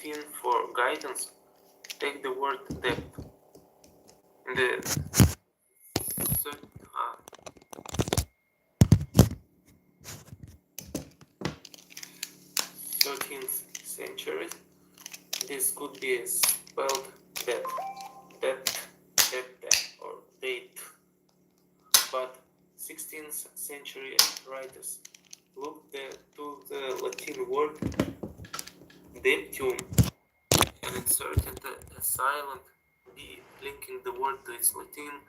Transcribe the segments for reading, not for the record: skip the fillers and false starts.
13 for guidance, take the word debt. In the 13th century, this could be spelled debt, or date. But 16th century writers looked to the Latin word debtium and inserted a silent B, linking the word to its Latin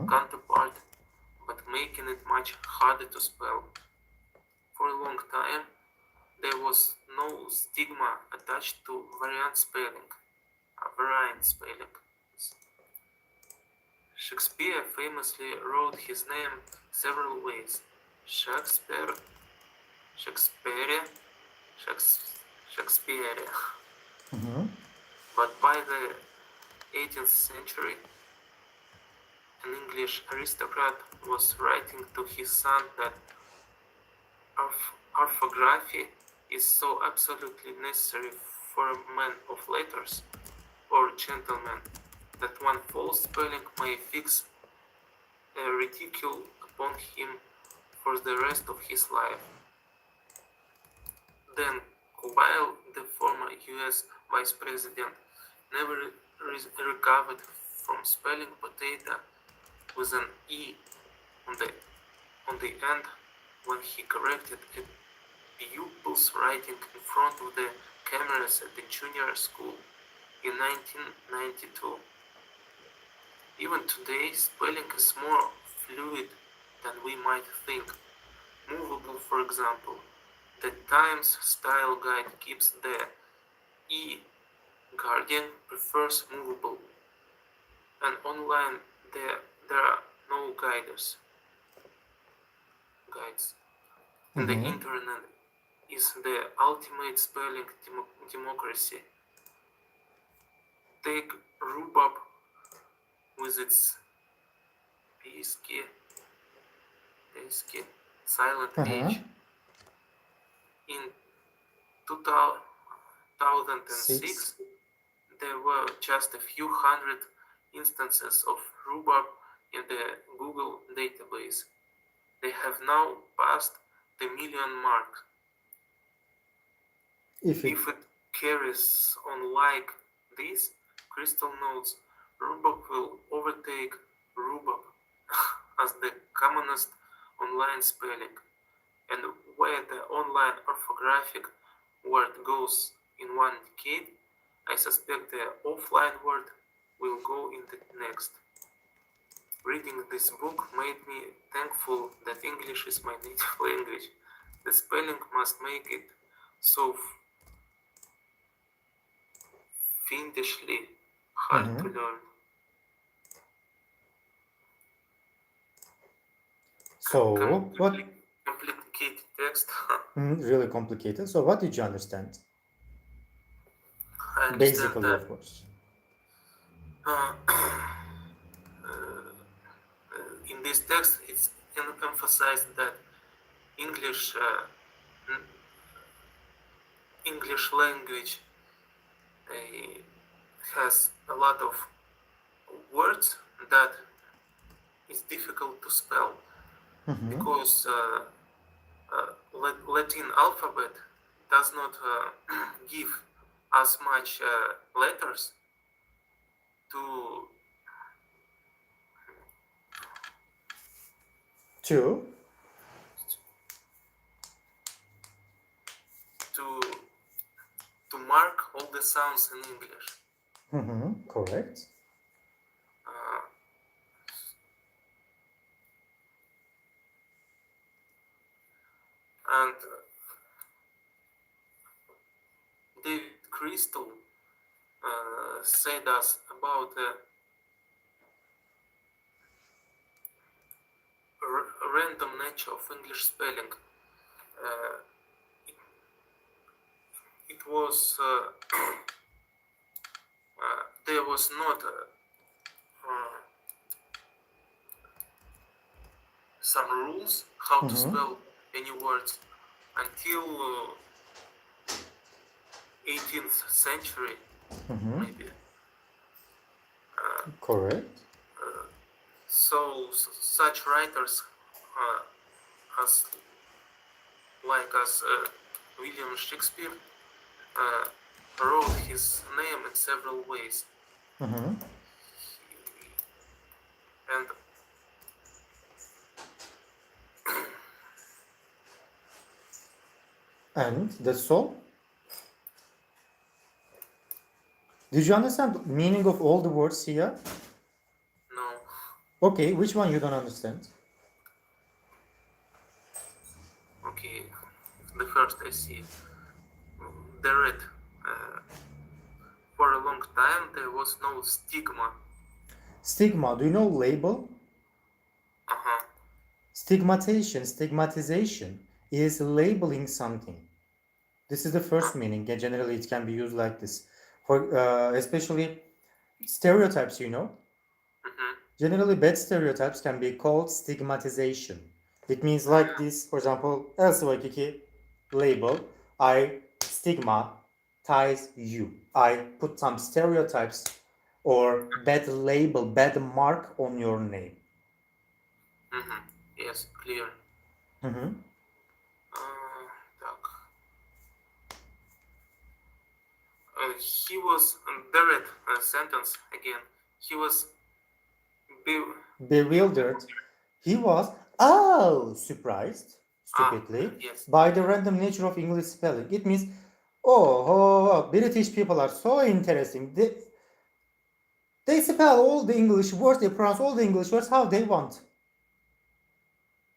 counterpart, but making it much harder to spell. For a long time, there was no stigma attached to variant spelling. Shakespeare famously wrote his name several ways: Shakespeare. But by the 18th century, an English aristocrat was writing to his son that orthography is so absolutely necessary for a man of letters or gentleman that one false spelling may fix a ridicule upon him for the rest of his life. Then, while the former US vice president never recovered from spelling potato with an E on the end when he corrected a pupil's writing in front of the cameras at the junior school in 1992. Even today, spelling is more fluid than we might think. Movable, for example. The Times Style Guide keeps the E. Guardian prefers movable. And online there are no guides. And the internet is the ultimate spelling democracy. Take rhubarb with its pesky silent H. In 2006, there were just a few hundred instances of rhubarb in the Google database. They have now passed the million mark. If it carries on like this, Crystal notes, rhubarb will overtake rhubarb as the commonest online spelling. And where the online orthographic word goes in one decade, I suspect the offline word will go in the next. Reading this book made me thankful that English is my native language. The spelling must make it so fiendishly hard to learn. So, what? Complicated text. Really complicated. So, what did you understand? I understand Basically, that, of course. In this text, it's emphasized that English language has a lot of words that is difficult to spell because Latin alphabet does not give as much letters to mark all the sounds in English. Correct. And David Crystal said us about the random nature of English spelling. It was there was not some rules how to spell any words until 18th century, Mhm. maybe. Correct. So such writers as William Shakespeare wrote his name in several ways, Mhm. and And that's all? Did you understand the meaning of all the words here? no, Okay, which one you don't understand? okay, the first I see. The red. For a long time there was no stigma. Stigma, do you know label? Uh-huh. Stigmatization is labeling something. This is the first meaning. Yeah, generally, it can be used like this. For especially stereotypes, you know. Mm-hmm. Generally, bad stereotypes can be called stigmatization. It means like this. For example, elsewhere label. I stigmatize you. I put some stereotypes or bad label, bad mark on your name. Mm-hmm. Yes, clear. Mhm. Так. He was the red sentence again. He was Bewildered. He was, surprised, stupidly, yes. by the random nature of English spelling. It means, British people are so interesting. They spell all the English words, they pronounce all the English words how they want.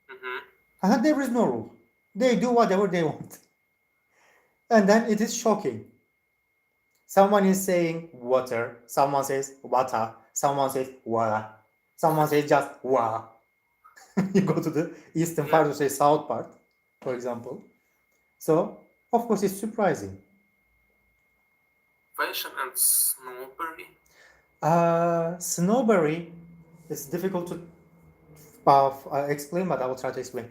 Mm-hmm. There is no rule. They do whatever they want. And then it is shocking. Someone is saying water, someone says water, someone says water, someone says just wa. You go to the eastern part or say south part, for example. So, of course, it's surprising. Fashion and snobbery. Snobbery is difficult to explain, but I will try to explain.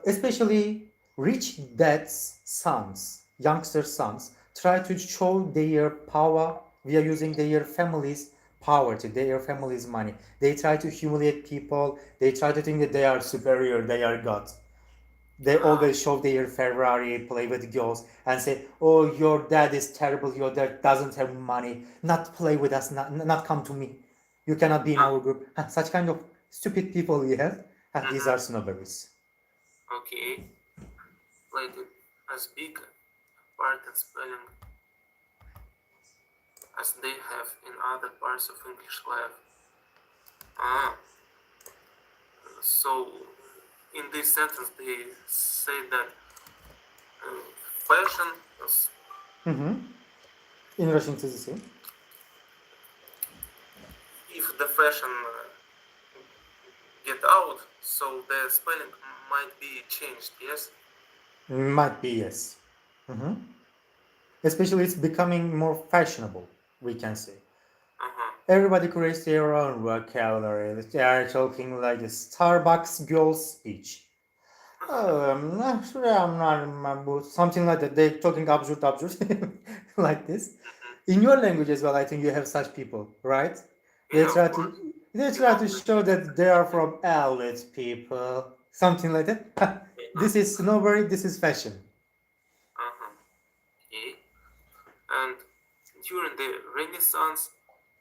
Especially rich dads' sons, youngster sons, try to show their power via using their family's poverty, their family's money. They try to humiliate people. They try to think that they are superior, they are gods. They always show their Ferrari, play with girls, and say, "Oh, your dad is terrible. Your dad doesn't have money. Not play with us. Not come to me. You cannot be in our group." Such kind of stupid people we have. And these are snobberies. Okay. Like as big part in spelling as they have in other parts of English life. So in this sentence they say that fashion is In Russian, to the same. if the fashion get out, so the spelling might be changed, yes? Might be, yes. Especially it's becoming more fashionable, we can say. Everybody creates their own vocabulary. They are talking like a Starbucks girl's speech. I'm not sure, I'm not in my booth. Something like that. They're talking absurd, like this. In your language as well, I think you have such people, right? They Yeah, try of to course. they try to show that they are from elite people, something like that. This is snobbery. This is fashion. Okay. And during the Renaissance,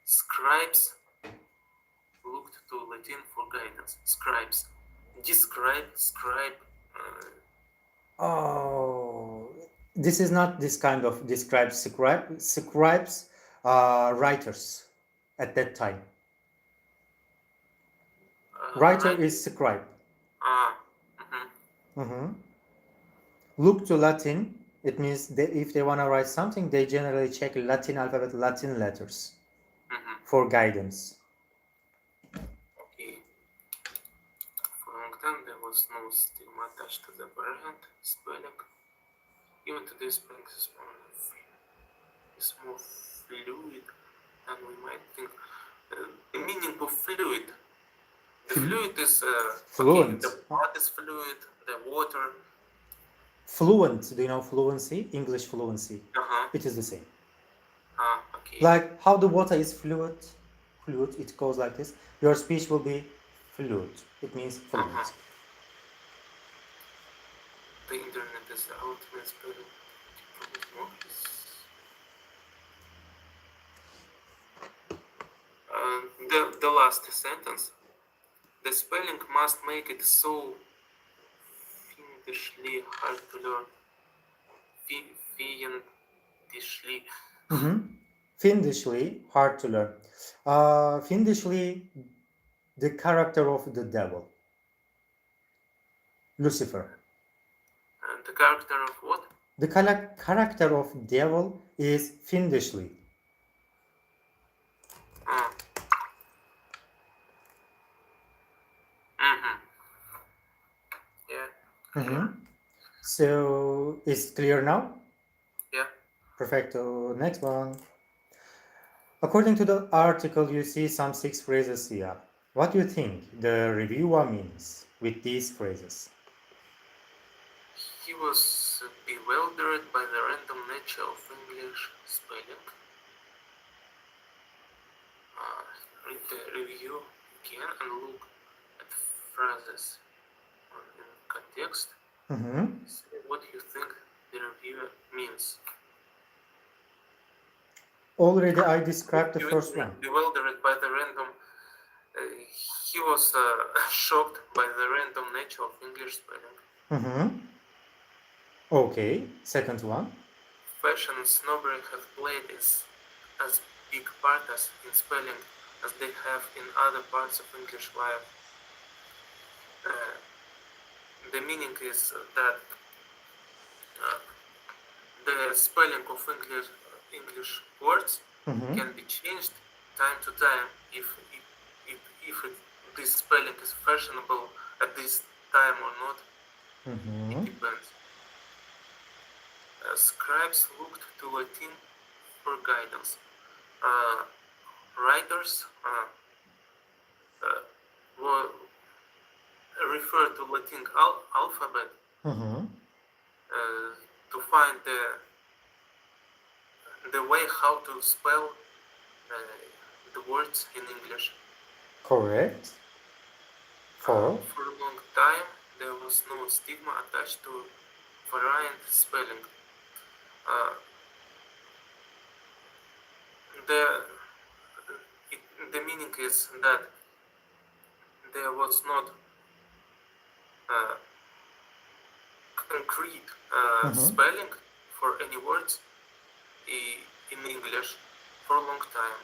scribes looked to Latin for guidance. Scribes. Describe, scribe. Oh, this is not this kind of scribes, writers at that time. Writer Right. is scribe. Mm-hmm. Look to Latin. It means if they want to write something, they generally check Latin alphabet, Latin letters for guidance. Okay. For a long time, there was no stigma attached to the variant spelling. Even today, spelling is more fluid than we might think. The meaning of fluid. The fluid is Fluent. Okay, the blood is fluid. The water. Fluent, do you know fluency? English fluency. Uh-huh. It is the same. Okay. Like how the water is fluid, it goes like this. Your speech will be fluid. It means fluid. Uh-huh. The internet is the ultimate spelling. The last sentence. The spelling must make it so fiendishly hard to learn. Fiendishly. Fiendishly hard to learn. Fiendishly, the character of the devil. Lucifer. The character of what? The character of devil is fiendishly. Yeah. So, is it clear now? Yeah. Perfecto. Next one. According to the article, you see some 6 phrases here. What do you think the reviewer means with these phrases? He was bewildered by the random nature of English spelling. Read the review again and look at phrases in context. Say what you think the reviewer means. Already I described the first one. Bewildered by the random. He was shocked by the random nature of English spelling. Okay, second one. Fashion and snobbery have played as big part in spelling as they have in other parts of English life. The meaning is that the spelling of English words can be changed time to time if this spelling is fashionable at this time or not. It depends. Scribes looked to Latin for guidance. Writers refer to Latin alphabet to find the way how to spell the words in English. Correct. For a long time, there was no stigma attached to variant spelling. The meaning is that there was not concrete spelling for any words in English for a long time.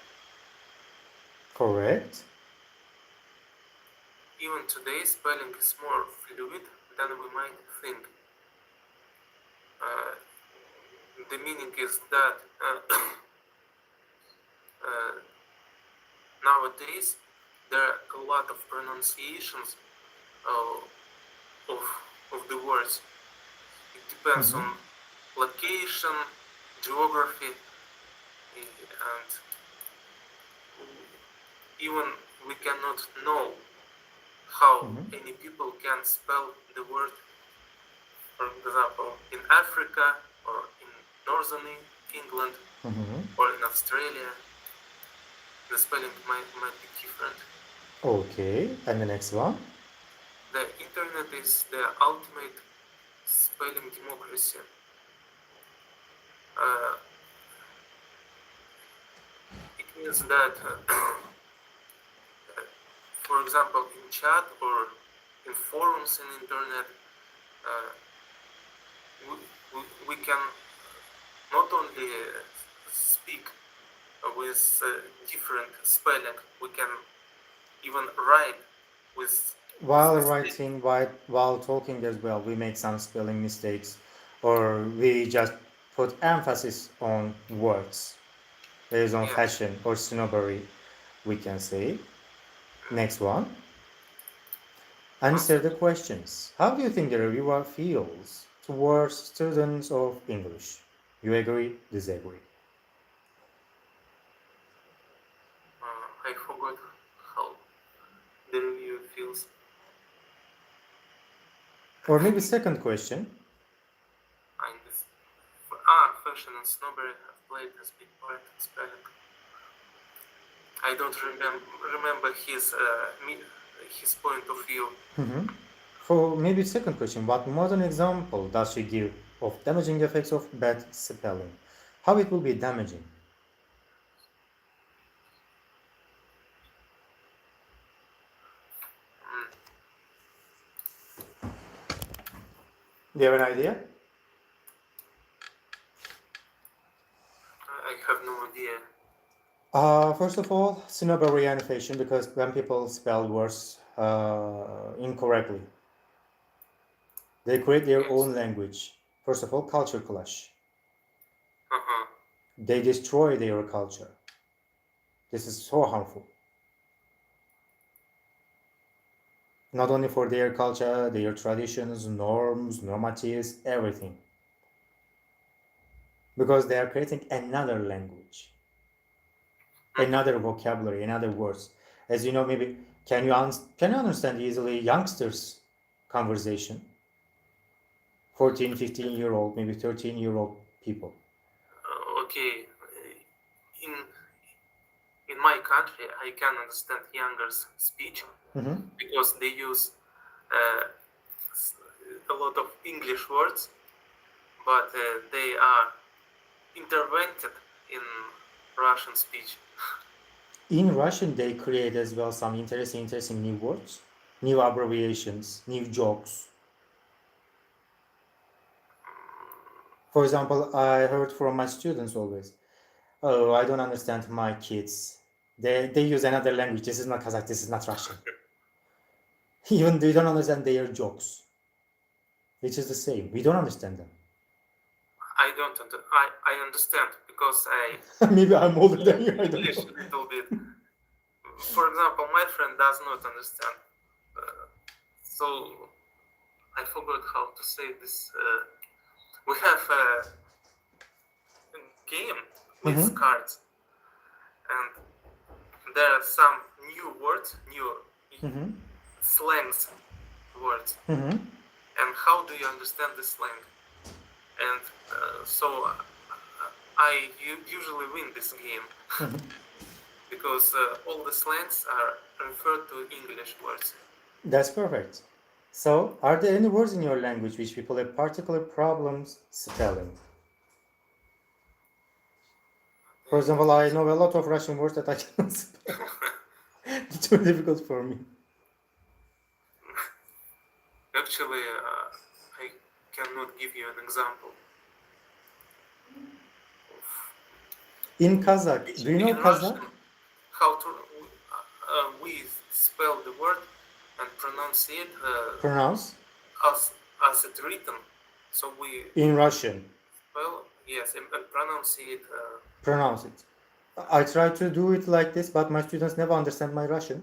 Correct. Even today, spelling is more fluid than we might think. The meaning is that nowadays there are a lot of pronunciations of the words. It depends on location, geography, and even we cannot know how any people can spell the word. For example, in Africa or in northern England or in Australia, the spelling might be different. Okay, and the next one? The internet is the ultimate spelling democracy. It means that, for example, in chat or in forums in internet, we can not only speak with different spelling, we can even write with while writing, while talking as well, we make some spelling mistakes, or we just put emphasis on words based on fashion or snobbery, we can say. Next one. Answer the questions. How do you think the reviewer feels towards students of English? You agree, disagree? I forgot how the reviewer feels. Or maybe second question. fashion and snobbery have played a big part in spelling. I don't remember his point of view. For maybe second question, what modern example does she give of damaging effects of bad spelling? How it will be damaging? Do you have an idea? I have no idea. First of all, snobbery and fashion, because when people spell words incorrectly, they create their own language. First of all, culture clash. They destroy their culture. This is so harmful. Not only for their culture, their traditions, norms, normatives, everything. Because they are creating another language, another vocabulary, another words. As you know, maybe can you understand easily youngsters' conversation? 14, 15-year-old, maybe 13-year-old people. Okay. In my country, I can understand youngers' speech because they use a lot of English words, but they are intervened in Russian speech. In Russian, they create as well some interesting new words, new abbreviations, new jokes. For example, I heard from my students always, "Oh, I don't understand my kids. They use another language. This is not Kazakh. This is not Russian." Even they don't understand their jokes, which is the same. We don't understand them. I understand because I Maybe I'm older than you. I don't English know. a little bit. For example, my friend does not understand. So I forgot how to say this. We have a game with cards, and there are some new words, new slangs words. And how do you understand the slang? And so I usually win this game because all the slangs are referred to English words. That's perfect. So, are there any words in your language which people have particular problems spelling? For example, I know a lot of Russian words that I cannot spell. It's very difficult for me. Actually, I cannot give you an example. In Kazakh, do you know In Kazakh? Russian, how to we spell the word and pronounce it Pronounce? as it written. So we In Russian. spell, yes, and pronounce it. Pronounce it. I try to do it like this, but my students never understand my Russian.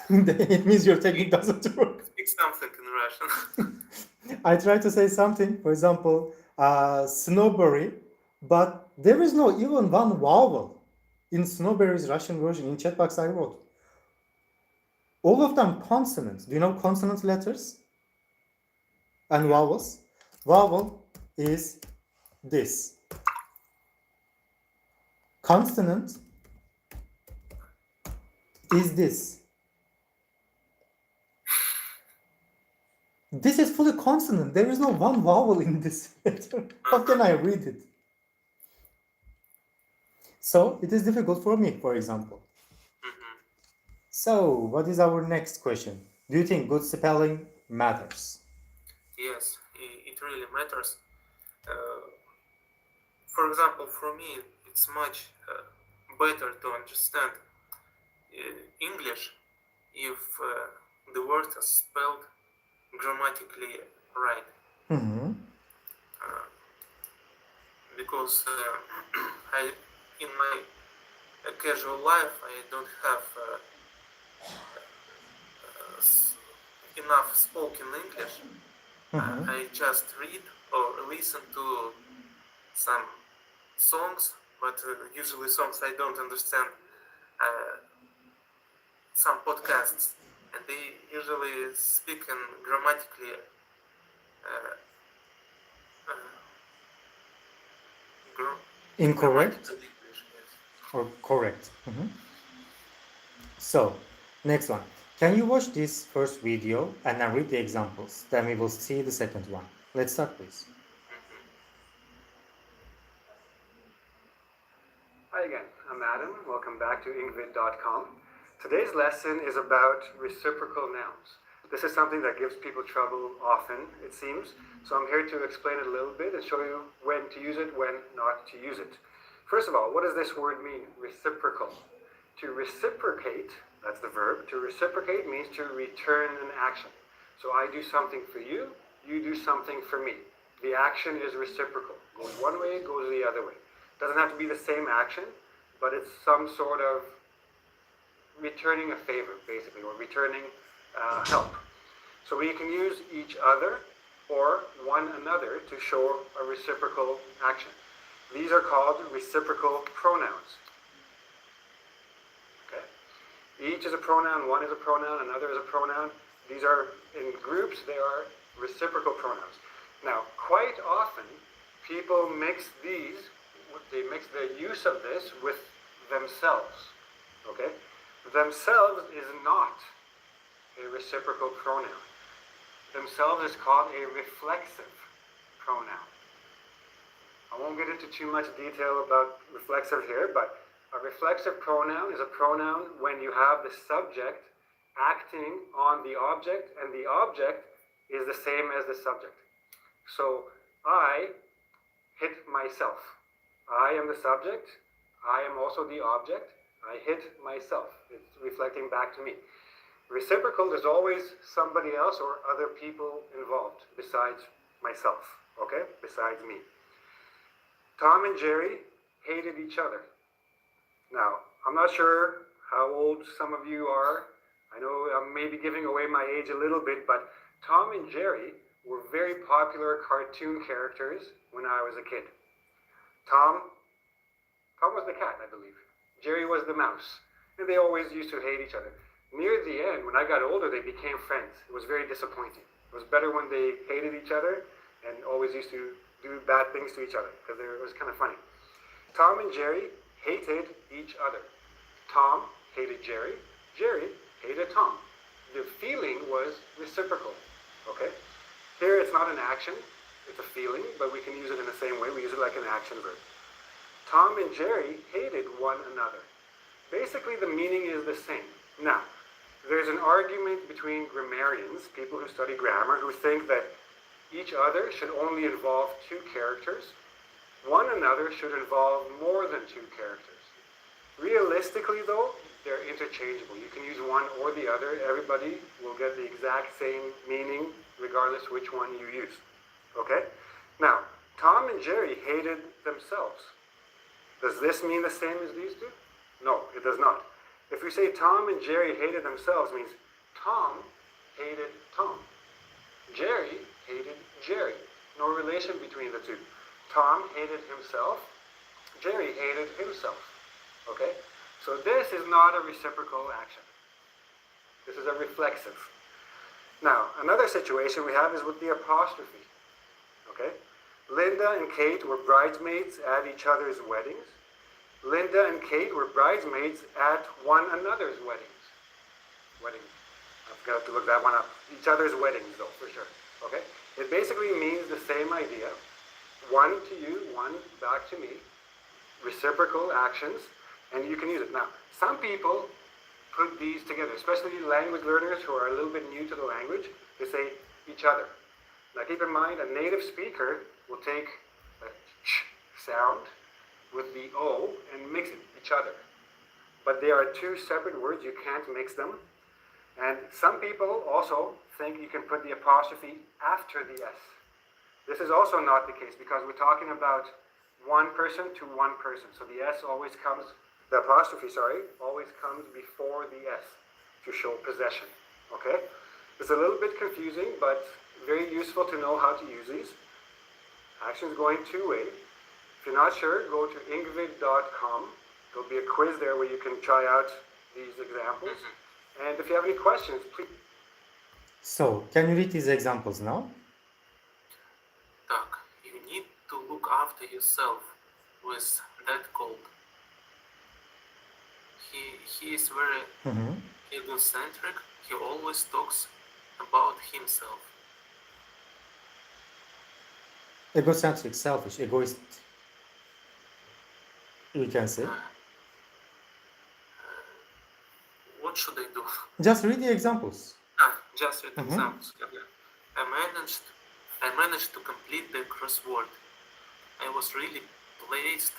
It means your technique doesn't work. Speak something in Russian. I try to say something, for example, snowberry, but there is no even one vowel in snowberry's Russian version. In chat box I wrote. All of them consonants. Do you know consonant letters? And vowels? Vowel is this. Consonant is this. This is fully consonant. There is no one vowel in this letter. How can I read it? So it is difficult for me, for example. So what is our next question? Do you think good spelling matters? Yes, it really matters. For example, for me, it's much better to understand English if the words are spelled grammatically right. Because in my casual life, I don't have enough spoken English. I just read or listen to some songs, but usually songs I don't understand. Some podcasts, and they usually speak in grammatically Incorrect Grammatical English, yes. or correct? So, next one. Can you watch this first video and then read the examples? Then we will see the second one. Let's start, please. Hi again, I'm Adam. Welcome back to ingvid.com. Today's lesson is about reciprocal nouns. This is something that gives people trouble often, it seems. So I'm here to explain it a little bit and show you when to use it, when not to use it. First of all, what does this word mean? Reciprocal. To reciprocate, that's the verb. To reciprocate means to return an action. So I do something for you, you do something for me. The action is reciprocal. Goes one way, goes the other way. Doesn't have to be the same action, but it's some sort of returning a favor, basically, or returning help. So we can use each other or one another to show a reciprocal action. These are called reciprocal pronouns. Okay? Each is a pronoun, one is a pronoun, another is a pronoun. These are in groups, they are reciprocal pronouns. Now, quite often, people mix these, they mix the use of this with themselves. Okay? Themselves is not a reciprocal pronoun. Themselves is called a reflexive pronoun. I won't get into too much detail about reflexive here, but a reflexive pronoun is a pronoun when you have the subject acting on the object and the object is the same as the subject. So, I hit myself. I am the subject. I am also the object. I hit myself. It's reflecting back to me. Reciprocal, there's always somebody else or other people involved besides myself, okay? Besides me. Tom and Jerry hated each other. Now, I'm not sure how old some of you are. I know I'm maybe giving away my age a little bit, but Tom and Jerry were very popular cartoon characters when I was a kid. Tom was the cat, I believe. Jerry was the mouse. And they always used to hate each other. Near the end, when I got older, they became friends. It was very disappointing. It was better when they hated each other and always used to do bad things to each other because it was kind of funny. Tom and Jerry hated each other. Tom hated Jerry. Jerry hated Tom. The feeling was reciprocal. Okay? Here it's not an action. It's a feeling, but we can use it in the same way. We use it like an action verb. Tom and Jerry hated one another. Basically, the meaning is the same. Now, there's an argument between grammarians, people who study grammar, who think that each other should only involve two characters. One another should involve more than two characters. Realistically, though, they're interchangeable. You can use one or the other. Everybody will get the exact same meaning regardless which one you use. Okay? Now, Tom and Jerry hated themselves. Does this mean the same as these two? No, it does not. If we say Tom and Jerry hated themselves, means Tom hated Tom. Jerry hated Jerry. No relation between the two. Tom hated himself. Jerry hated himself. Okay? So this is not a reciprocal action. This is a reflexive. Now, another situation we have is with the apostrophe. Okay? Linda and Kate were bridesmaids at each other's weddings. Linda and Kate were bridesmaids at one another's weddings. Weddings. I'm going to have to look that one up. Each other's weddings, though, for sure. Okay? It basically means the same idea. One to you, one back to me. Reciprocal actions. And you can use it. Now, some people put these together, especially language learners who are a little bit new to the language. They say each other. Now, keep in mind, a native speaker will take a ch sound with the O and mix it, each other. But they are two separate words, you can't mix them. And some people also think you can put the apostrophe after the S. This is also not the case because we're talking about one person to one person. So the S always comes, the apostrophe, always comes before the S to show possession. Okay? It's a little bit confusing, but very useful to know how to use these. Actions going two-way. If you're not sure, go to ingvid.com. There'll be a quiz there where you can try out these examples. And if you have any questions, please. So, can you read these examples now? Так, you need to look after yourself. with that cold. He is very egocentric. He always talks about himself. Egocentric, selfish, egoist. We can say. What should I do? Just read the examples. Just read examples. Okay. I managed to complete the crossword. I was really pleased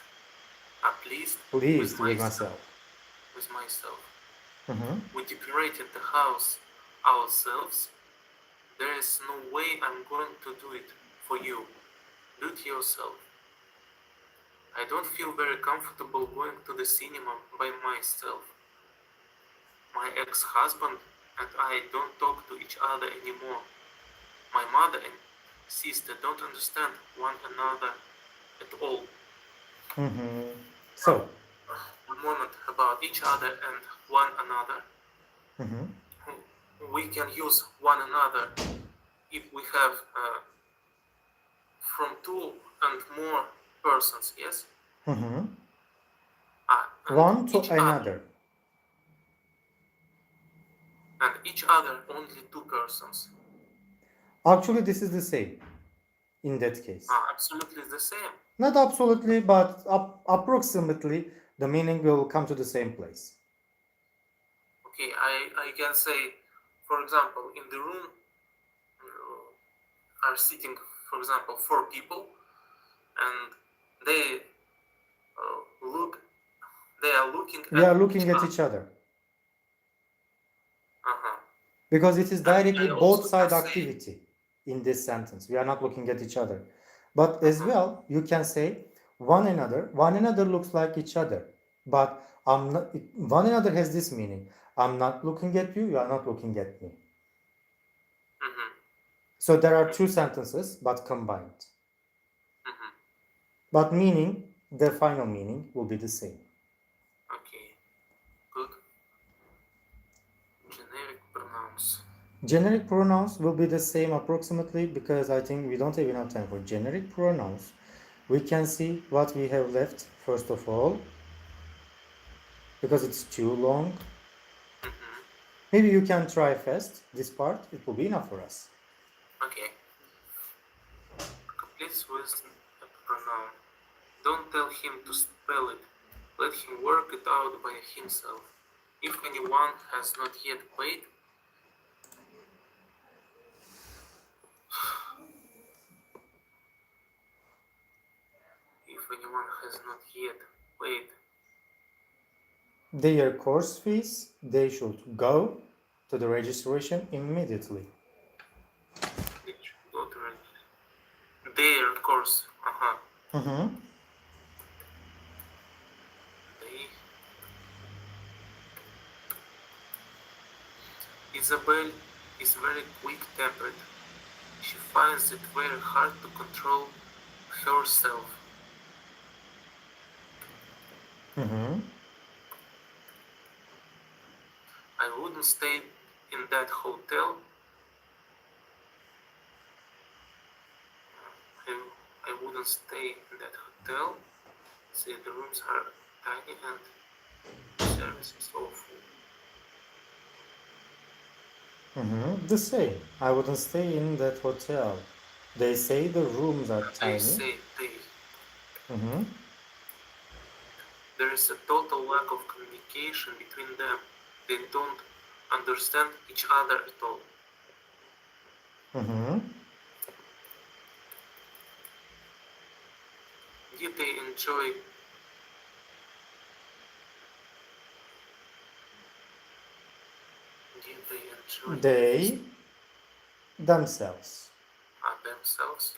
Pleased with myself. We decorated the house ourselves. There is no way I'm going to do it for you. Do it yourself. I don't feel very comfortable going to the cinema by myself. My ex-husband and I don't talk to each other anymore. My mother and sister don't understand one another at all. So, A moment about each other and one another. We can use one another if we have from two and more persons, yes? And one to each another. And each other only two persons. Actually, this is the same in that case. Absolutely the same. Not absolutely, but approximately the meaning will come to the same place. Okay, I can say, for example, in the room are sitting, for example, 4 people, and they are looking We are looking at each other. Because it is directly both side activity in this sentence. We are not looking at each other. But as well, you can say one another. One another looks like each other. But one another has this meaning. I'm not looking at you, you are not looking at me. So there are 2 sentences, but combined. But meaning, the final meaning will be the same. Okay, good. Generic pronouns. Generic pronouns will be the same approximately, because I think we don't have enough time for generic pronouns. We can see what we have left first of all, because it's too long. Maybe you can try fast this part, it will be enough for us. Okay. Completes with a pronoun. Don't tell him to spell it. Let him work it out by himself. If anyone has not yet paid, their course fees, they should go to the registration immediately. Their course. Isabel is very quick-tempered. She finds it very hard to control herself. I wouldn't stay in that hotel. I wouldn't stay in that hotel. See, the rooms are tiny and the service is awful. The same. I wouldn't stay in that hotel. They say the rooms are tiny. They say they. There is a total lack of communication between them. They don't understand each other at all. Did they enjoy? They themselves. Themselves.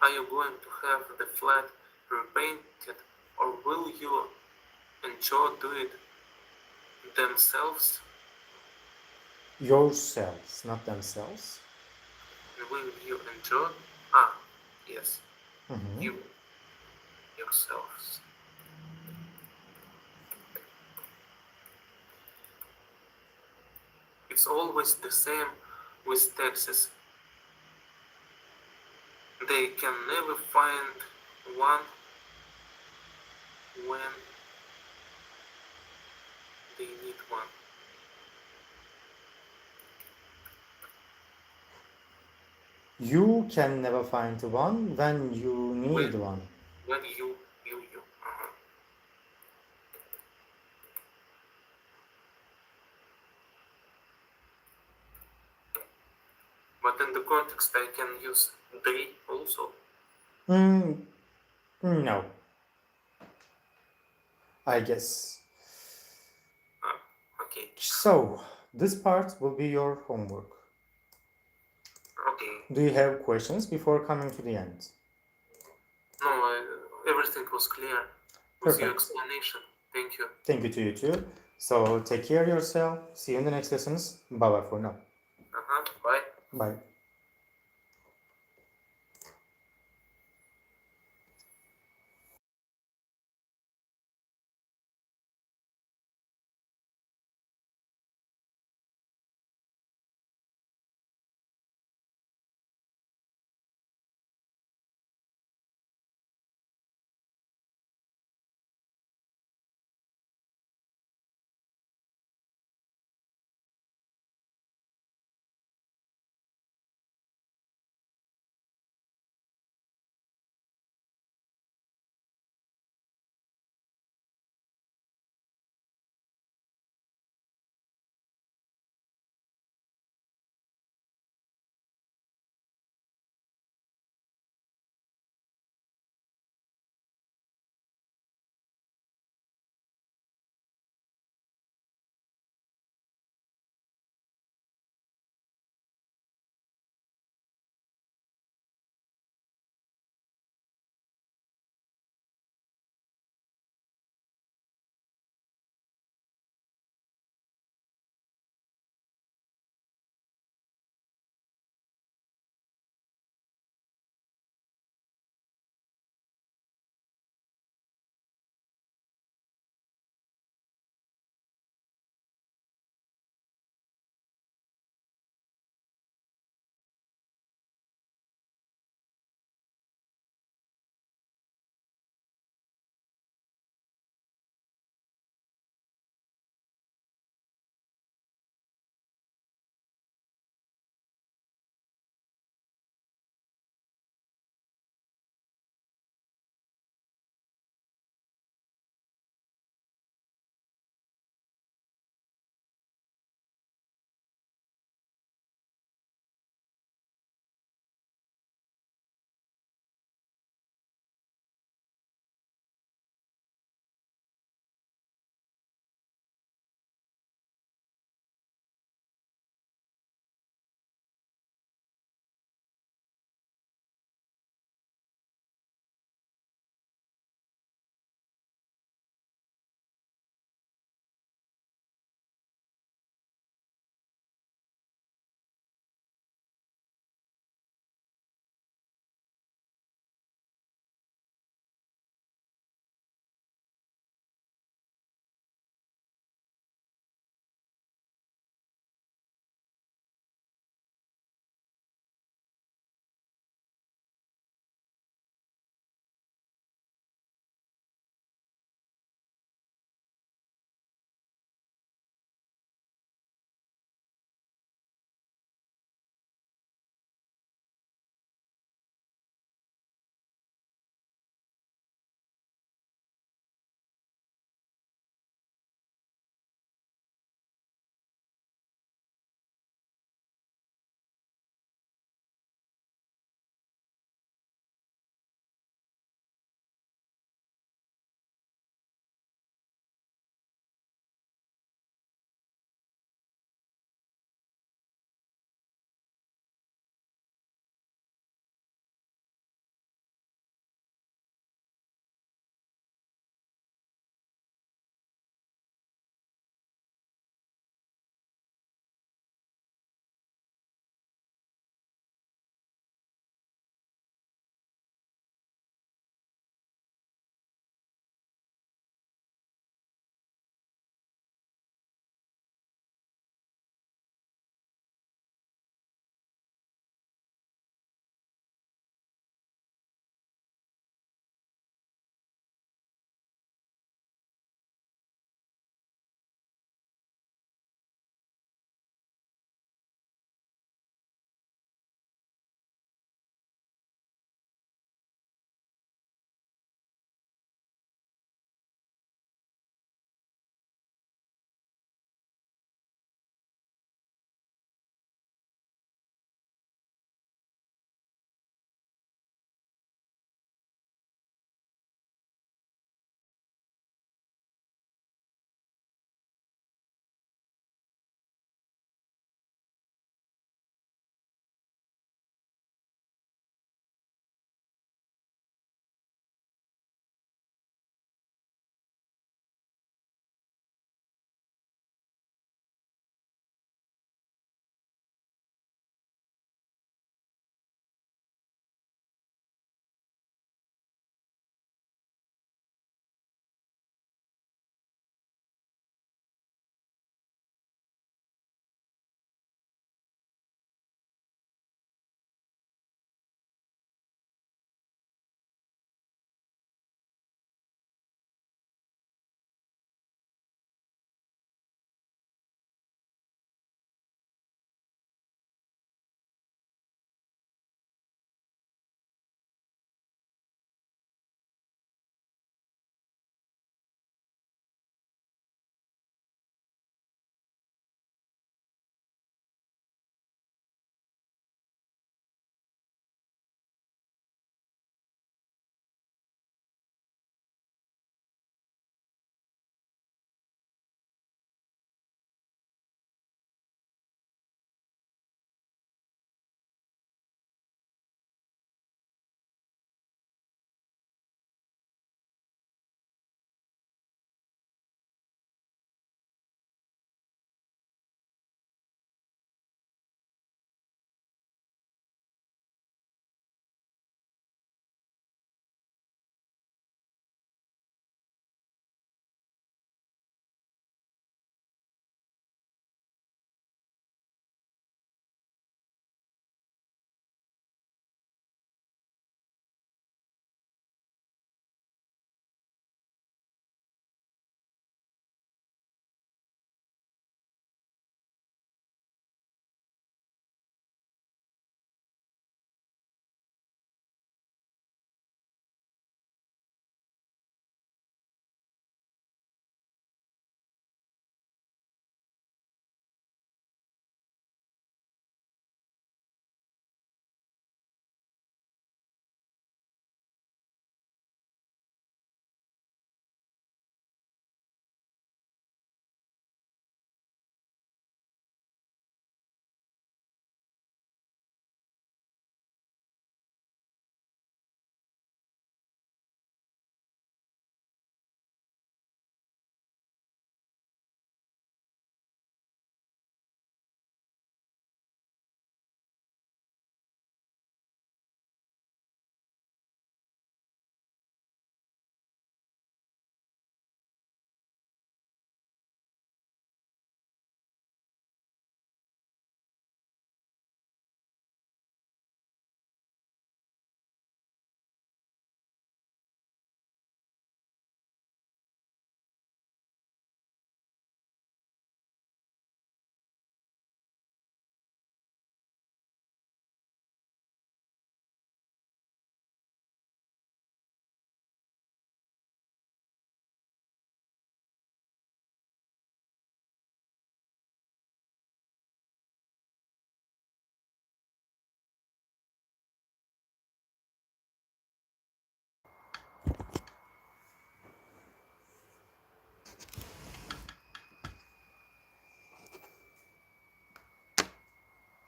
Are you going to have the flat repainted, or will you enjoy doing it themselves? Yourselves, not themselves. Will you enjoy? Yes. You. Yourselves. It's always the same with taxes. They can never find one when they need one. You can never find one when you need one. When you. But in the context, I can use they also. No. I guess. Okay. So, this part will be your homework. Okay. Do you have questions before coming to the end? No, everything was clear with your Perfect. explanation. Thank you. Thank you to you too. So, take care of yourself. See you in the next lessons. Bye bye for now. Bye. Bye.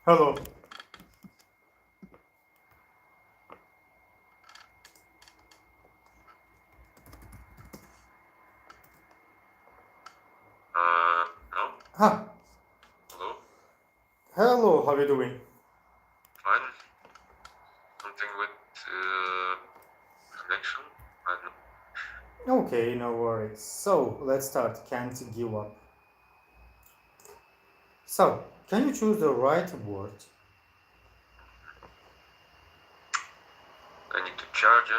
Hello. No? Ah, Hello? hello. How are you doing? Fine? Something with connection? I don't know. Okay, no worries. So let's start. Can't give up. So, can you choose the right word? I need to charge,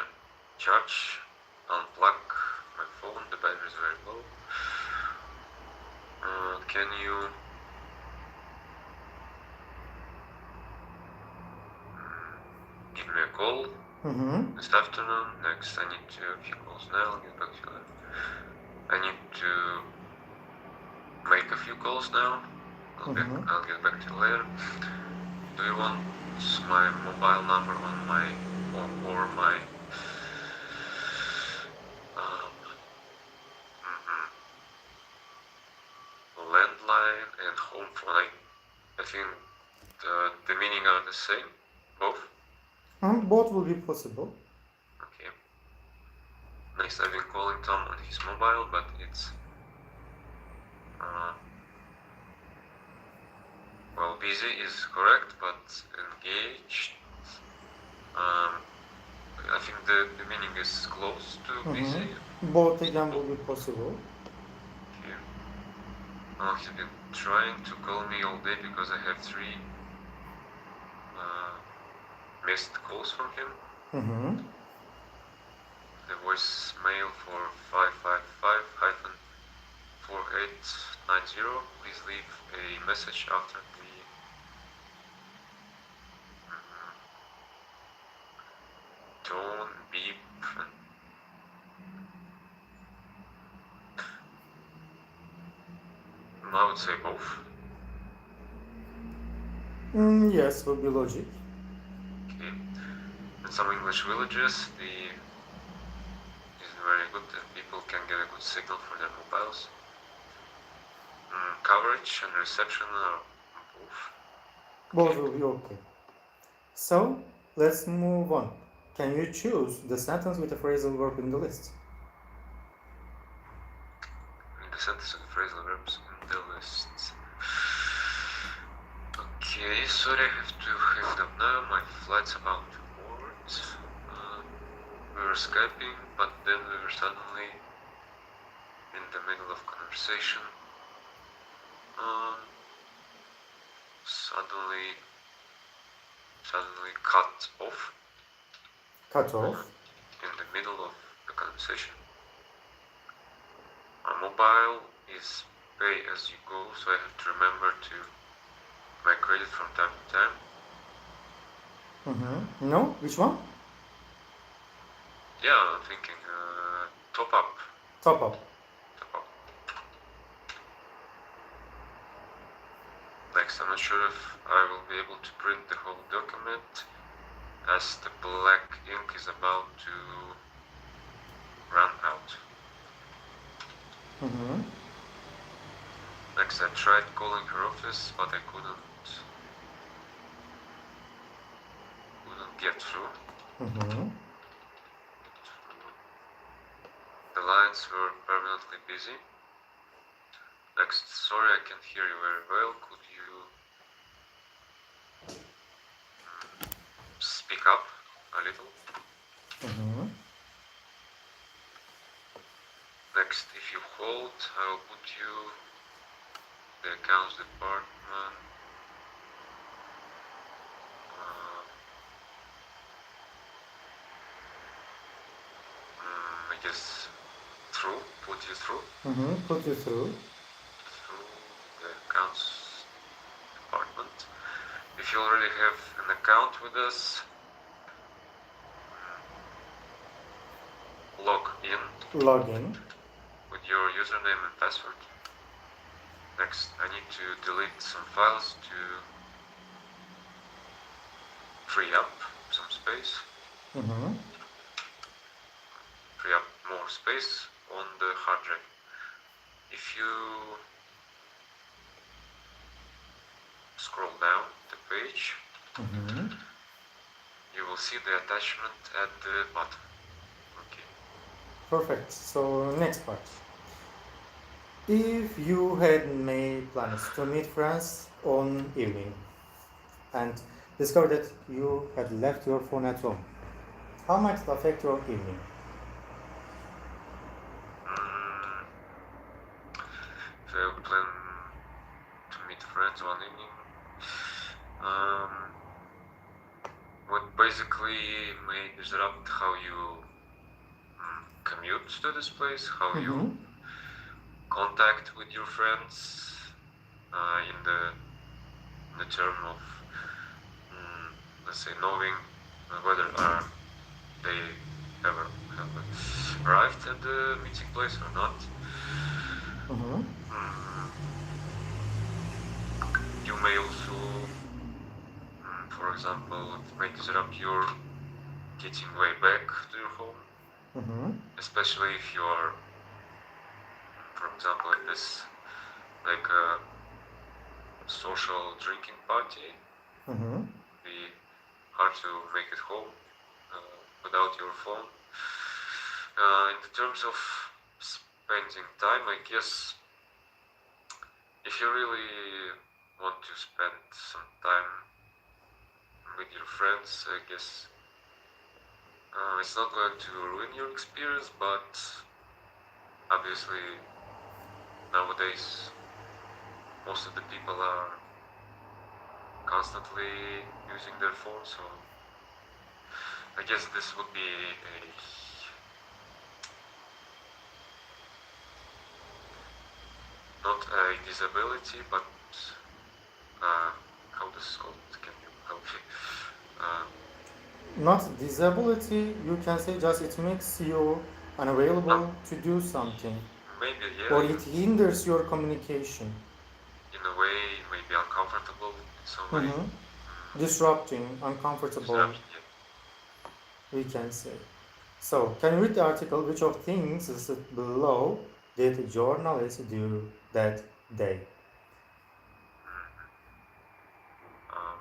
unplug my phone, the battery is very low. Can you give me a call Mm-hmm. this afternoon? Next, I need to a few calls now, I'll get back to you later. I need to make a few calls now. I'll get back to you later. Do you want my mobile number on my or my landline and home phone? I think the meaning are the same, both. Both will be possible. Okay. Next, I've been calling Tom on his mobile, but it's well, busy is correct, but engaged. I think the meaning is close to busy. Both again will be possible. Okay. He's been trying to call me all day because I have 3 missed calls from him. Mm-hmm. The voicemail for 555-4890. Please leave a message after the tone, beep. I would say both. Yes, will be logic. Okay. In some English villages, the is very good that people can get a good signal for their mobiles. Coverage and reception are both. Both will be okay. So, let's move on. Can you choose the sentence with a phrasal verb in the list? The sentence of the phrasal verbs in the list. Okay, sorry, I have to hang up now. My flight's about to board. We were Skyping, but then we were suddenly in the middle of conversation. Suddenly cut off Cut off. in the middle of the conversation. My mobile is pay as you go, so I have to remember to my credit from time to time. No? Which one? Yeah, I'm thinking top up. Top up. Next, I'm not sure if I will be able to print the whole document as the black ink is about to run out. Next, I tried calling her office, but I couldn't get through. The lines were permanently busy. Next, sorry, I can't hear you very well. Could you speak up a little? Next, if you hold, I will put you the accounts department. I guess put you through. Put you through. Through the accounts department. If you already have an account with us, log in with your username and password. Next, I need to delete some files to free up some space. Free up more space on the hard drive. If you scroll down the page, Mhm. you will see the attachment at the bottom. Okay. Perfect. So next part. If you had made plans to meet friends on evening and discovered that you had left your phone at home, how might it affect your evening? If I plan to meet friends one evening, what basically may disrupt how you commute to this place, how you Mhm. contact with your friends in the term of let's say knowing whether they ever have arrived at the meeting place or not. Mhm. You may also, for example, it may disrupt your getting way back to your home, Mhm. especially if you are, for example, at this like a social drinking party. Mhm. Be hard to make it home without your phone. In the terms of spending time, I guess if you really want to spend some time with your friends, I guess it's not going to ruin your experience, but obviously nowadays most of the people are constantly using their phones, so I guess this would be not a disability, but how this is called? Can you help me? Not disability, you can say just it makes you unavailable to do something, Maybe, or yeah, it hinders your communication. in a way, maybe uncomfortable in some way. Mhm. Disrupting, uncomfortable, Disruption, yeah. we can say. So, can you read the article? Which of things is it below did journalists do that day? Um,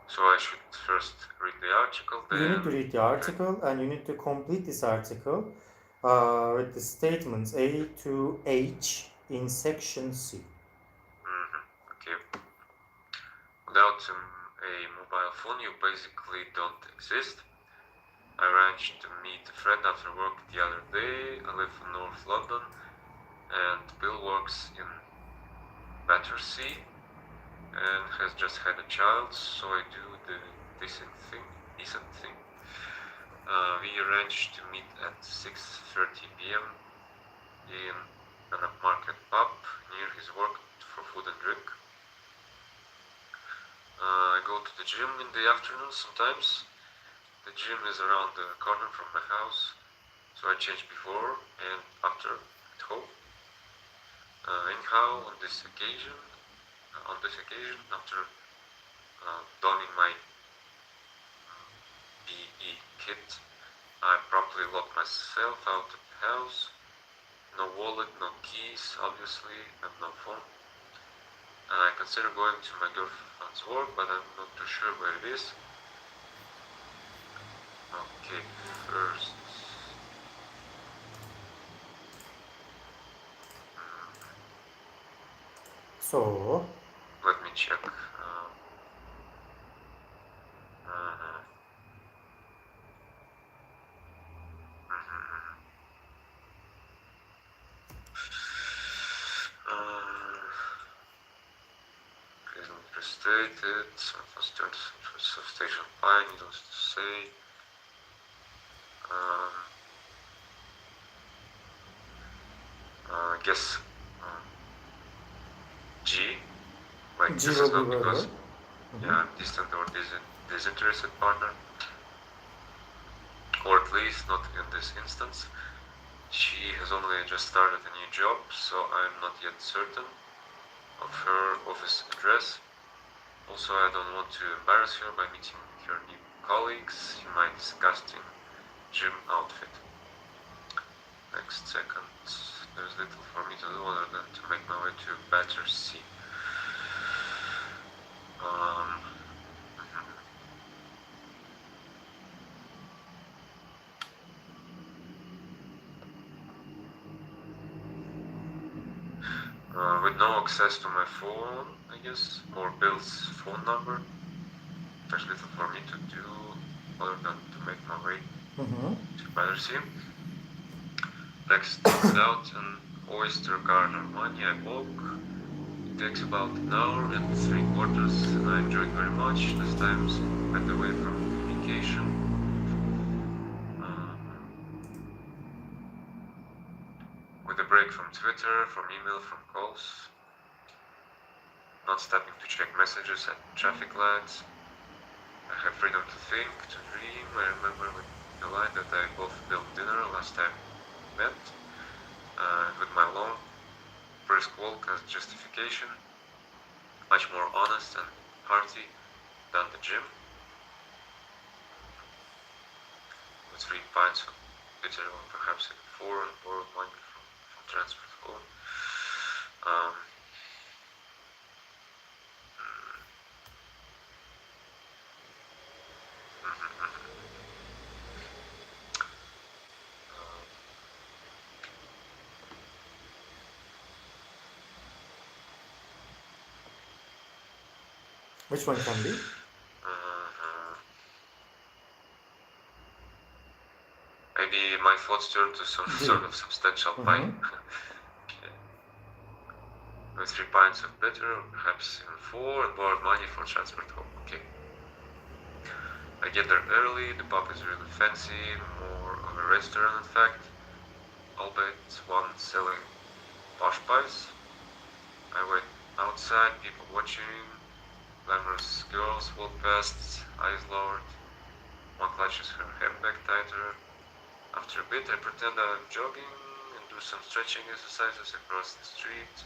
so I should first read the article, You then need to read the article and you need to complete this article with the statements A to H in section C. Okay. Without a mobile phone, you basically don't exist. I arranged to meet a friend after work the other day. I live in North London, and Bill works in Battersea and has just had a child, so I do the decent thing. We arranged to meet at 6:30 p.m. in an upmarket pub near his work for food and drink. I go to the gym in the afternoon sometimes. The gym is around the corner from my house, so I change before and after at home. Anyhow, on this occasion, after donning my PE kit, I promptly lock myself out of the house. No wallet, no keys, obviously, and no phone. I consider going to my girlfriend's work, but I'm not too sure where it is. Okay, first. So, Let me check. Isn't frustrated. Station fine, needless to say. I guess G. Like G this will is be not better. because I'm distant or disinterested partner, or at least not in this instance. She has only just started a new job, so I'm not yet certain of her office address. Also, I don't want to embarrass her by meeting her new colleagues in my disgusting gym outfit. Next second, there's little for me to do other than to make my way to Battersea. Um, with no access to my phone, I guess, or Bill's phone number, there's little for me to do other than to make my way to Battersea. Next, without an oyster card or money, I walk. It takes about an hour and 3/4, and I enjoy it very much. This time spent away from communication. With a break from Twitter, from email, from calls. Not stopping to check messages at traffic lights. I have freedom to think, to dream. I remember with delight that I both built dinner last time we met, with my long brisk walk as justification, much more honest and hearty than the gym. With 3 pints of bitter or perhaps even 4 and borrowed money from transport home. Which one can be? Maybe my thoughts turn to some sort of substantial pint. With 3 pints of bitter, or perhaps even 4, and borrowed money for transport home. Okay. I get there early, the pub is really fancy, more of a restaurant in fact, albeit one selling posh pies. I wait outside, people watching, glamorous girls walk past, eyes lowered, one clutches her handbag tighter. After a bit I pretend I'm jogging and do some stretching exercises across the street.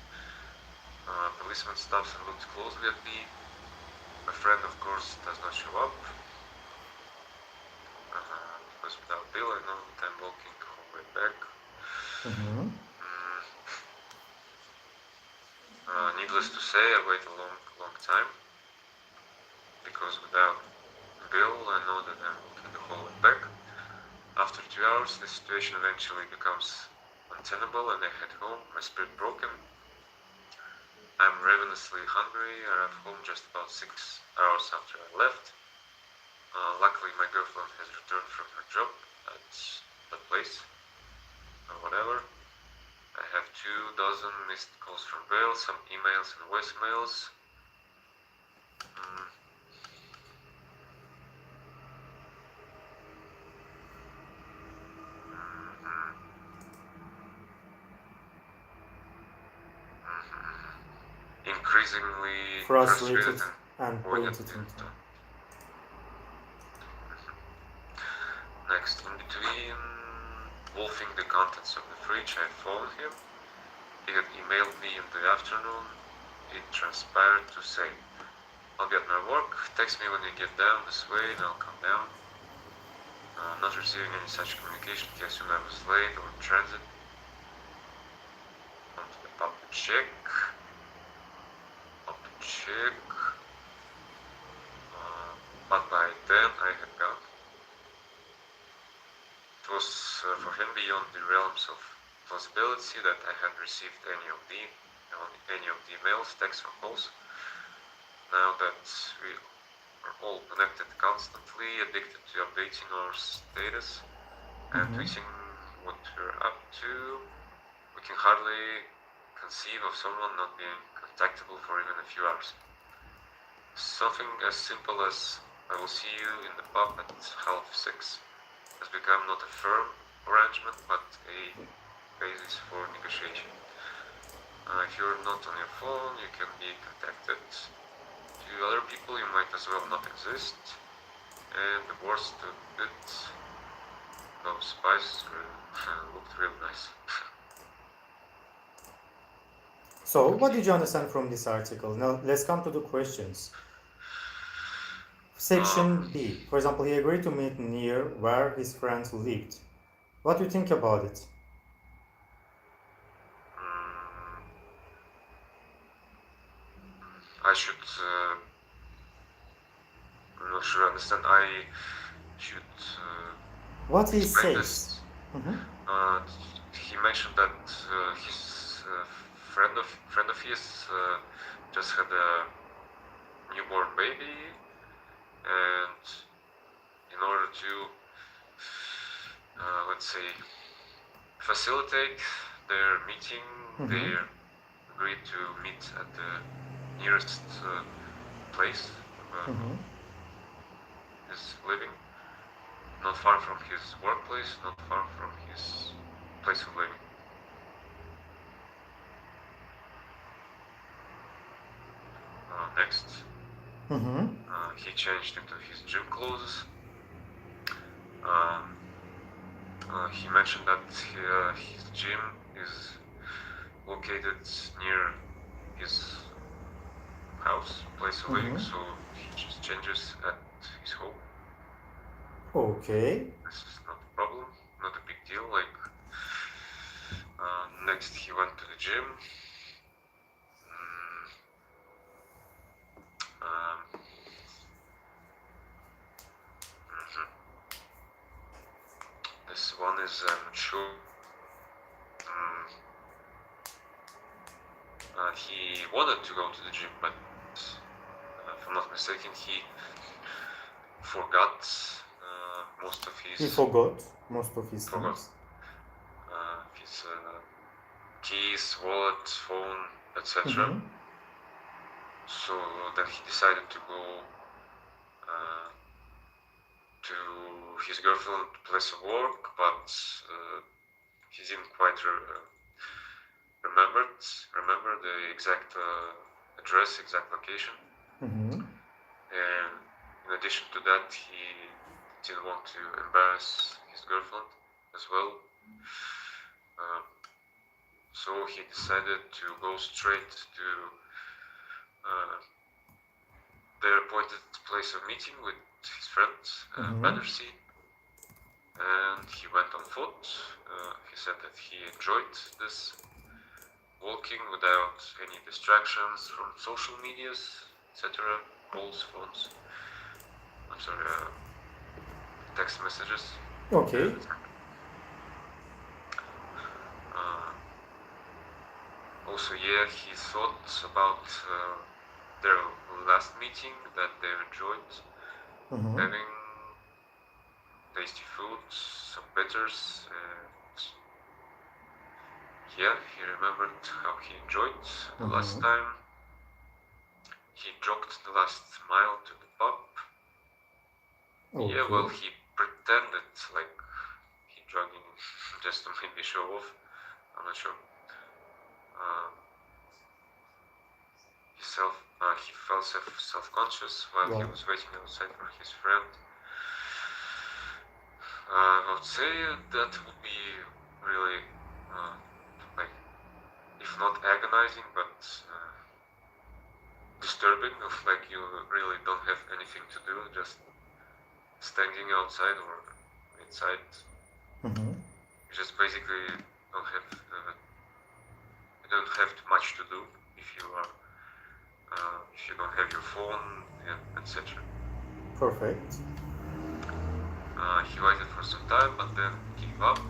Policeman stops and looks closely at me. My friend, of course, does not show up. Because without Bill, I know that I'm walking all the way back. Needless to say, I wait a long time. Because without Bill, I know that I'm walking the whole way back. After 2 hours, the situation eventually becomes untenable and I head home, my spirit broken. I'm ravenously hungry. I arrive home just about 6 hours after I left. Luckily, my girlfriend has returned from her job at the place, or whatever. I have 24 missed calls from Bill, some emails and voicemails. Increasingly Frustrated and pointed pointed in in time. Next, in between wolfing the contents of the fridge, I phoned him. He had emailed me in the afternoon. It transpired to say, I'll be at my work, text me when you get down this way and I'll come down. Not receiving any such communication, he assumed I was late or in transit. On to the pub to check. But by then I had gone. It was for him beyond the realms of possibility that I had received any of the emails, texts or calls. Now that we are all connected constantly, addicted to updating our status and tweeting what we're up to, we can hardly conceive of someone not being contactable for even a few hours. Something as simple as I will see you in the pub at 6:30 has become not a firm arrangement but a basis for negotiation. If you're not on your phone, you can be contacted. To other people, you might as well not exist. And the worst of it, those pies looked real nice. So, what did you understand from this article? Now, let's come to the questions. Section B. For example, he agreed to meet near where his friends lived. What do you think about it? I should I'm not sure I understand. I should What he explain says. this. Mhm. He mentioned that his friend of his just had a newborn baby, and in order to let's say facilitate their meeting, they agreed to meet at the nearest place is living, not far from his workplace, not far from his place of living. Next, he changed into his gym clothes. He mentioned that his gym is located near his house, place of living, so he just changes at his home. Okay. This is not a problem, not a big deal. Like next, he went to the gym. This one is I'm not sure. He wanted to go to the gym, but if I'm not mistaken, he forgot most of his. He forgot most of his things. His keys, wallet, phone, etc. So then he decided to go to his girlfriend's place of work, but he didn't quite remember the exact address, exact location. And in addition to that, he didn't want to embarrass his girlfriend as well. So he decided to go straight to their appointed place of meeting with his friend, Battersea, and he went on foot. He said that he enjoyed this walking without any distractions from social medias, etc., calls, phones, I'm sorry, text messages. Okay. Also, yeah, he thought about their last meeting that they enjoyed having tasty food, some bitters, and yeah, he remembered how he enjoyed the last time. He jogged the last mile to the pub. Okay. Yeah, well, he pretended like he jogging just to maybe show off. I'm not sure. He felt self-conscious while he was waiting outside for his friend. I would say that would be really, like, if not agonizing, but disturbing. Of like you really don't have anything to do, just standing outside or inside. You just basically don't have you don't have too much to do if you don't have your phone, etc. Perfect. He waited for some time, but then gave up.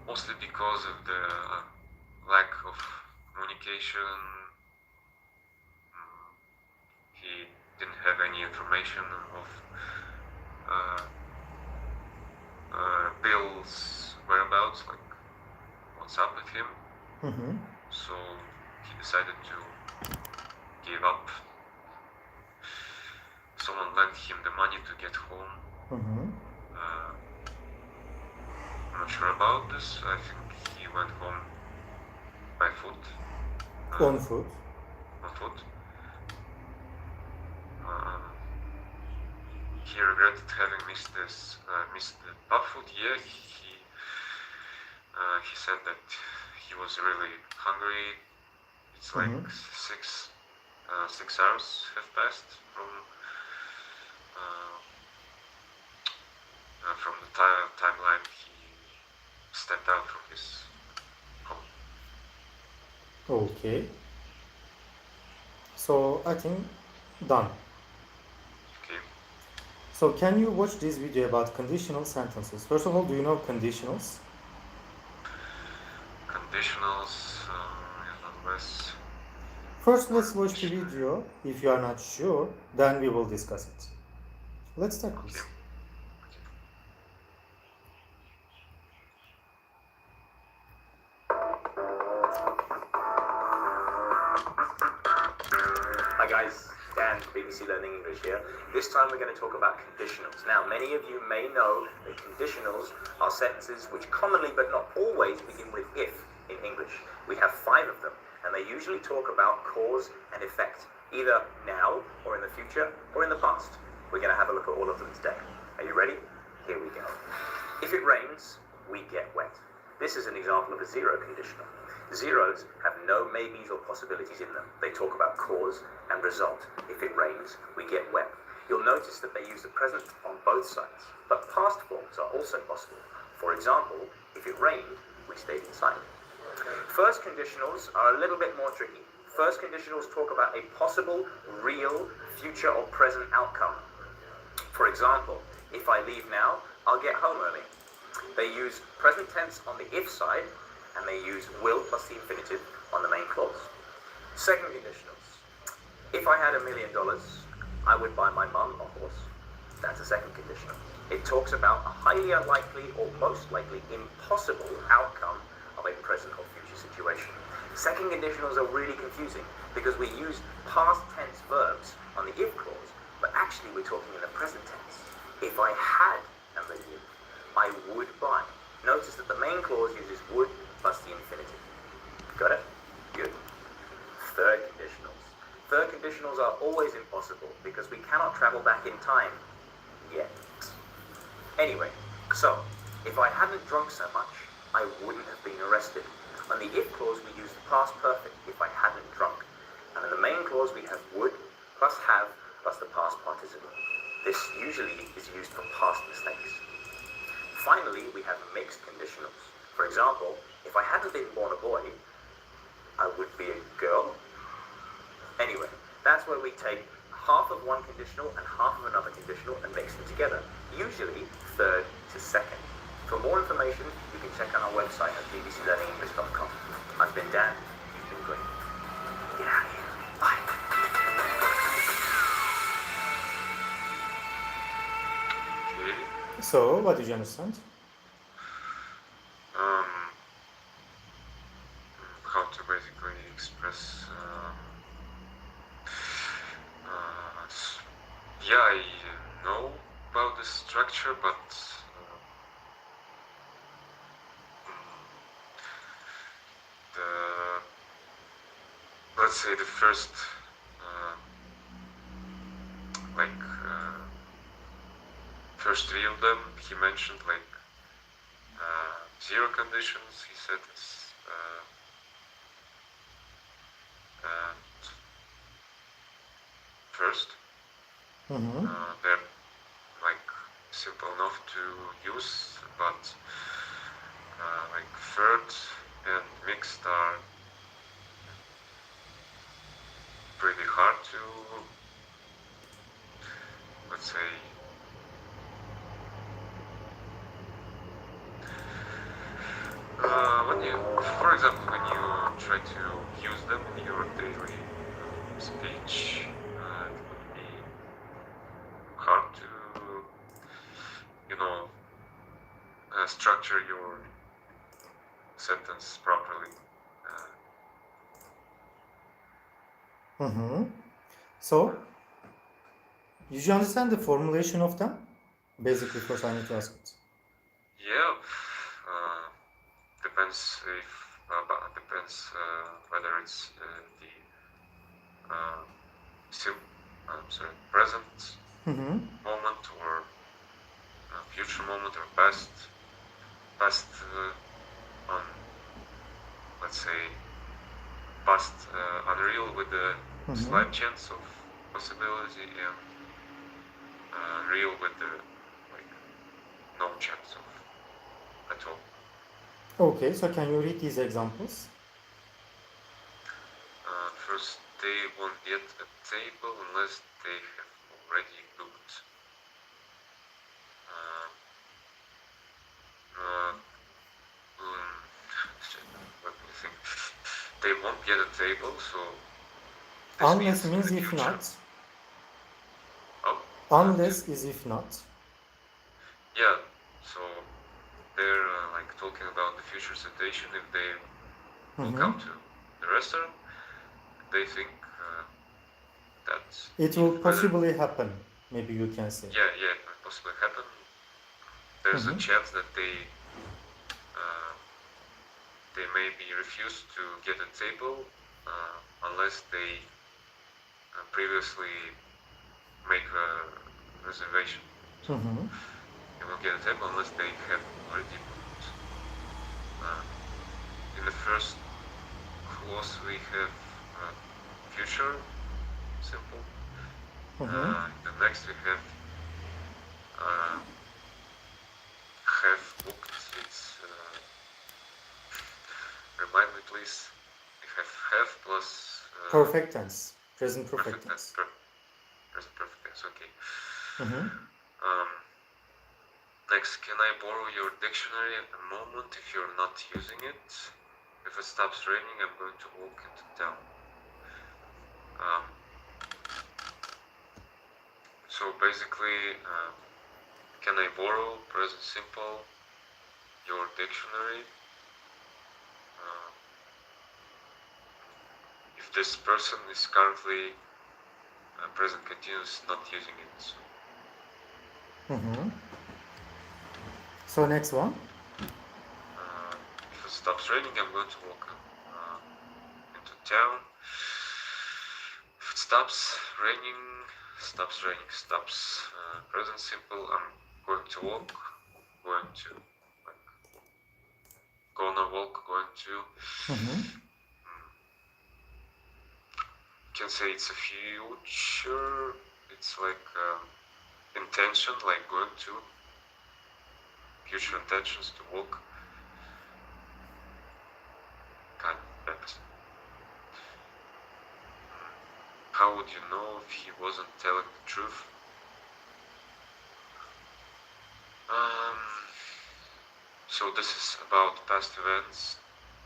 Mostly because of the lack of communication. He didn't have any information of Bill's whereabouts, like what's up with him. So he decided to give up. Someone lent him the money to get home. I'm not sure about this. I think he went home by foot. On foot. On foot. He regretted having missed the pub food. Yeah, he said that he was really hungry. It's like 6 hours have passed from the timeline he stepped out from his home. Okay. So I think Done. Okay. So can you watch this video about conditional sentences? First of all, do you know conditionals? Conditionals, less. First, let's watch the video. If you are not sure, then we will discuss it. Let's start this. Okay. Hi guys, Dan, BBC Learning English here. This time we're going to talk about conditionals. Now, many of you may know that conditionals are sentences which commonly but not always begin with if in English. We have 5 of them, and they usually talk about cause and effect, either now or in the future or in the past. We're going to have a look at all of them today. Are you ready? Here we go. If it rains, we get wet. This is an example of a zero conditional. Zeros have no maybes or possibilities in them. They talk about cause and result. If it rains, we get wet. You'll notice that they use the present on both sides, but past forms are also possible. For example, if it rained, we stayed inside. First conditionals are a little bit more tricky. First conditionals talk about a possible, real, future or present outcome. For example, if I leave now, I'll get home early. They use present tense on the if side, and they use will plus the infinitive on the main clause. Second conditionals. If I had $1 million, I would buy my mum a horse. That's a second conditional. It talks about a highly unlikely or most likely impossible outcome of a present or future situation. Second conditionals are really confusing because we use past tense verbs on the if clause, but actually we're talking in the present tense. If I had $1 million, I would buy. Notice that the main clause uses would plus the infinitive. Got it? Good. Third conditionals. Third conditionals are always impossible because we cannot travel back in time yet. Anyway, so if I hadn't drunk so much, I wouldn't have been arrested. On the if clause, we use the past perfect, if I hadn't drunk. And in the main clause, we have would plus have plus the past participle. This usually is used for past mistakes. Finally, we have mixed conditionals. For example, if I hadn't been born a boy, I would be a girl. Anyway, that's where we take half of one conditional and half of another conditional and mix them together, usually third to second. For more information, you can check out our website at bbclearningenglish.com. I've been Dan. You've been great. Get out of here. Bye. Okay. So, what did you understand? How to basically express. Yeah, I know about the structure, but let's say the first, first 3 of them he mentioned, like zero conditions. He said it's first. They're like simple enough to use, but like third and mixed are pretty hard to, let's say, when you, for example, when you try to use them in your daily speech, it would be hard to, structure your sentence properly. So, did you understand the formulation of them? Basically, first I need to ask it. Yeah, depends whether it's the present moment or future moment or past on, let's say, past unreal with a slight chance of possibility and real with the no chance of at all. Okay, so can you read these examples? First, they won't get a table unless they have already booked. Let me think. They won't get a table, so this Unless means in the if future. not. Oh, Unless is if not. yeah, so they're like talking about the future situation. If they will come to the restaurant, they think that It will possibly happen. Maybe you can say. yeah, it might possibly happen. There's a chance that they maybe refuse to get a table unless they previously make a reservation. So they will get a table unless they have already booked. In the first clause we have future, simple. The next we have booked. It's remind me please. We have plus Perfect tense. Present perfect tense. Present perfect tense. Okay. Next, can I borrow your dictionary at the moment if you're not using it? If it stops raining, I'm going to walk into town. So basically, can I borrow, present simple, your dictionary? If this person is currently present continuous, not using it. So. So next one. If it stops raining, I'm going to walk into town. If it stops raining, present simple, I'm going to walk, going to, like, gonna walk, going to. You can say it's a future, it's like intention, like going to, future intentions to walk. Kind of that. How would you know if he wasn't telling the truth? So this is about past events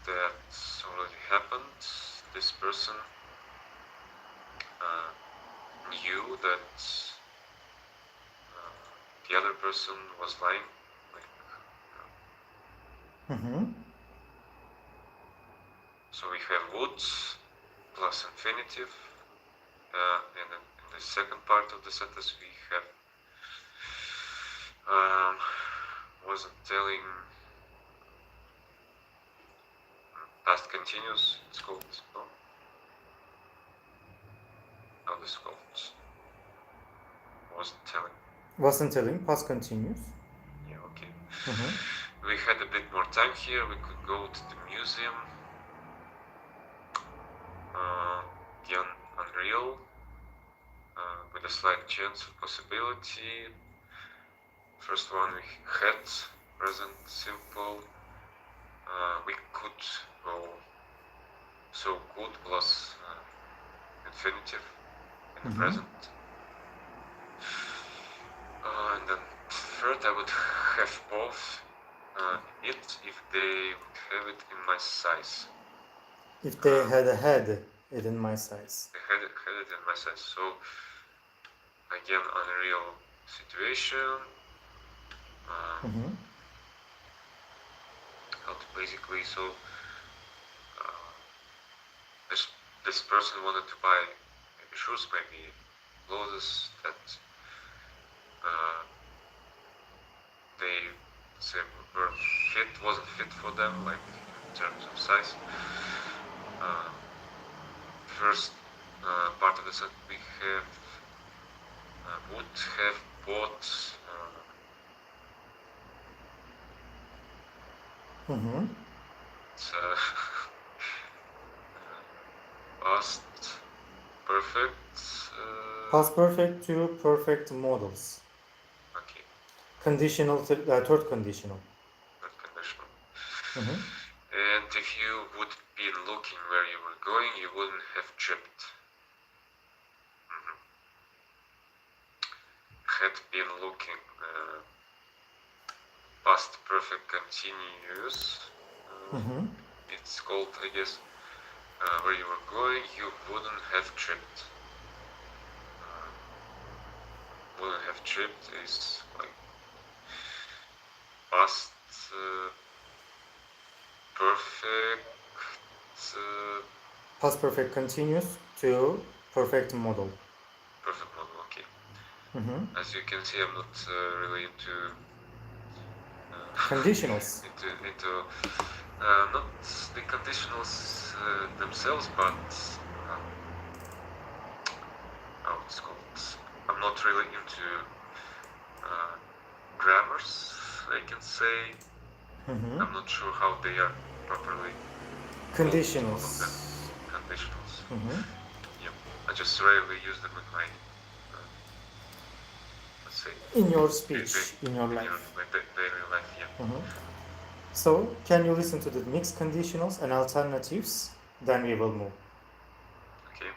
that already happened. This person knew that the other person was lying. So we have would plus infinitive, and then in the second part of the sentence we have wasn't telling, past continuous, it's called, no? How this called? Wasn't telling, past continuous. Yeah, okay. We had a bit more time here, we could go to the museum. The unreal, with a slight chance of possibility. First one we had, present simple. We could go, so could plus infinitive in the present. And then third I would have both it if they would have it in my size. If they had it in my size. They had it in my size. So again, unreal situation. Basically, so this person wanted to buy maybe shoes, maybe clothes that they say wasn't fit for them, like in terms of size. First part of the sentence we have would have bought. It's past perfect. Past perfect to perfect models. Okay. Conditional, third conditional. Third conditional. And if you would be looking where you were going, you wouldn't have tripped. had been looking past perfect continuous. It's called, I guess, where you were going, you wouldn't have tripped. Wouldn't have tripped is like past perfect. Past perfect continuous to perfect model. Perfect model, okay. As you can see, I'm not really into Conditionals. into not the conditionals themselves, but how it's called. I'm not really into grammars, I can say. I'm not sure how they are properly called, all of them. Conditionals. Conditionals. Yeah, I just rarely use them in my let's say In your speech, in your my life. daily life. Yeah. So, can you listen to the mixed conditionals and alternatives? Then we will move. Okay.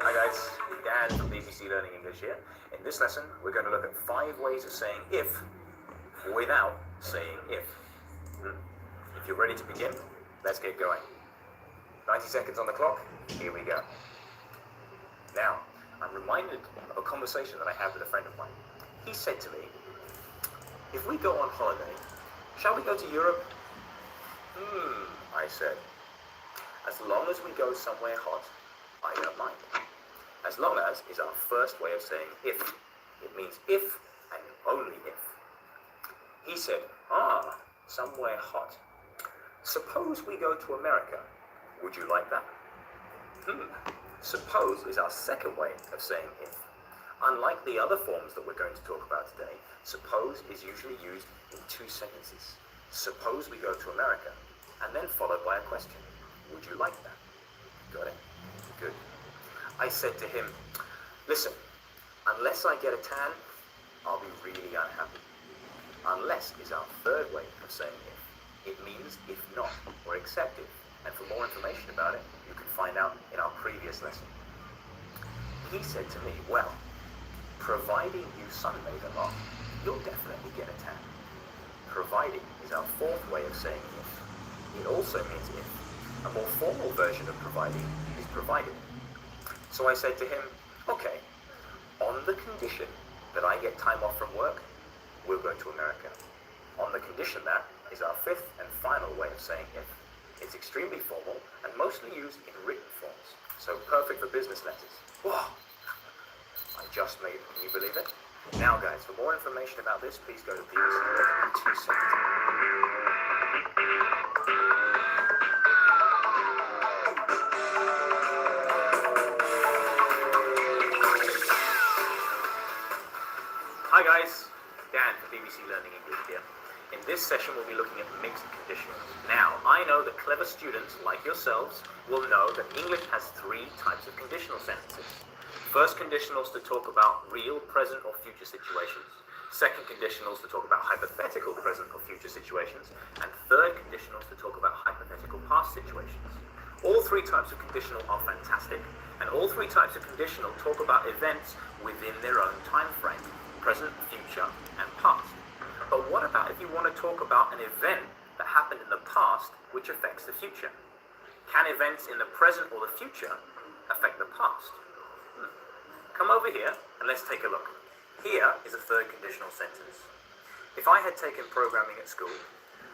Hi guys, Dan from BBC Learning English here. In this lesson, we're going to look at 5 ways of saying if without saying if. If you're ready to begin, let's get going. 90 seconds on the clock, here we go. Now, I'm reminded of a conversation that I had with a friend of mine. He said to me, if we go on holiday, shall we go to Europe? I said, as long as we go somewhere hot, I don't mind. As long as is our first way of saying if. It means if and only if. He said, somewhere hot. Suppose we go to America. Would you like that? Suppose is our second way of saying if. Unlike the other forms that we're going to talk about today, suppose is usually used in 2 sentences. Suppose we go to America, and then followed by a question. Would you like that? Got it? Good. I said to him, listen, unless I get a tan, I'll be really unhappy. Unless is our third way of saying if. It means if not, or except if. And for more information about it, you can find out in our previous lesson. He said to me, well, providing you sunbathe a lot, you'll definitely get a tan. Providing is our fourth way of saying if. It also means if. A more formal version of providing is provided. So I said to him, okay, on the condition that I get time off from work, we'll go to America. On the condition that is our fifth and final way of saying if. It's extremely formal and mostly used in written forms, so perfect for business letters. Whoa! I just made it, can you believe it? Now guys, for more information about this, please go to BBC in 2 seconds. Hi guys, Dan for BBC Learning English here. In this session we'll be looking at mixed conditionals. Now, I know that clever students like yourselves will know that English has 3 types of conditional sentences. First conditionals to talk about real, present, or future situations. Second conditionals to talk about hypothetical present or future situations. And third conditionals to talk about hypothetical past situations. All three types of conditional are fantastic, and all three types of conditional talk about events within their own time frame, present, future, and past. But what about if you want to talk about an event that happened in the past which affects the future? Can events in the present or the future affect the past? Come over here and let's take a look. Here is a third conditional sentence. If I had taken programming at school,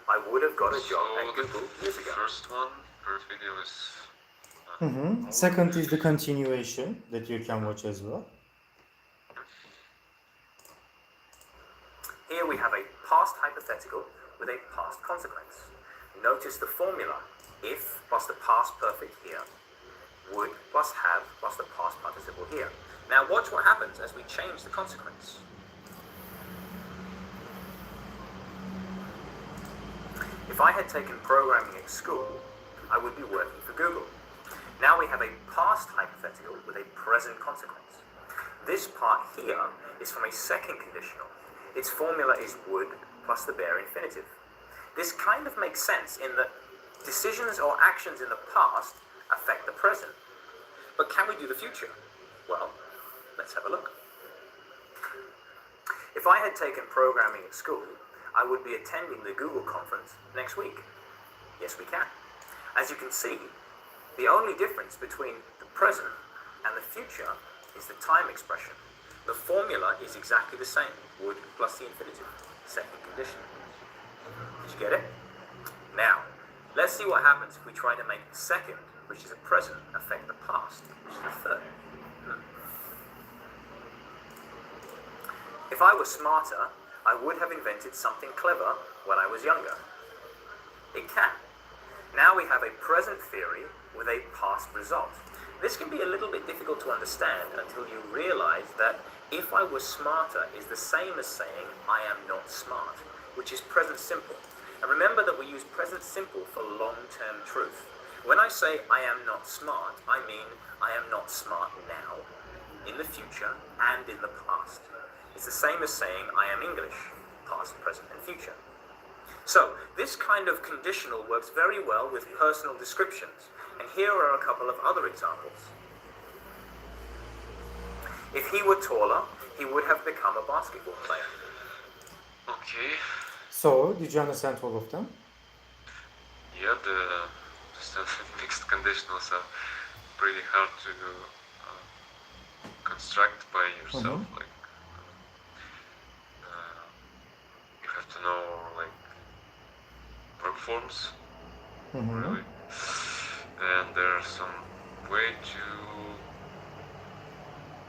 I would have got a job at Google years ago. First one per video is Second is the continuation that you can watch as well. Here we have a past hypothetical with a past consequence. Notice the formula: if plus the past perfect here, would plus have plus the past participle here. Now watch what happens as we change the consequence. If I had taken programming at school, I would be working for Google. Now we have a past hypothetical with a present consequence. This part here is from a second conditional. Its formula is would plus the bare infinitive. This kind of makes sense in that decisions or actions in the past affect the present. But can we do the future? Well, let's have a look. If I had taken programming at school, I would be attending the Google conference next week. Yes, we can. As you can see, the only difference between the present and the future is the time expression. The formula is exactly the same, would plus the infinitive, second condition. Did you get it? Now, let's see what happens if we try to make the second, which is a present, affect the past, which is the third. If I were smarter, I would have invented something clever when I was younger. It can. Now we have a present theory with a past result. This can be a little bit difficult to understand until you realize that if I were smarter is the same as saying I am not smart, which is present simple. And remember that we use present simple for long-term truth. When I say I am not smart, I mean I am not smart now, in the future, and in the past. It's the same as saying I am English, past, present, and future. So, this kind of conditional works very well with personal descriptions, and here are a couple of other examples. If he were taller, he would have become a basketball player. okay. So, did you understand all of them? Yeah, the mixed conditionals are pretty hard to construct by yourself. Like you have to know like verb forms, really, and there's some way to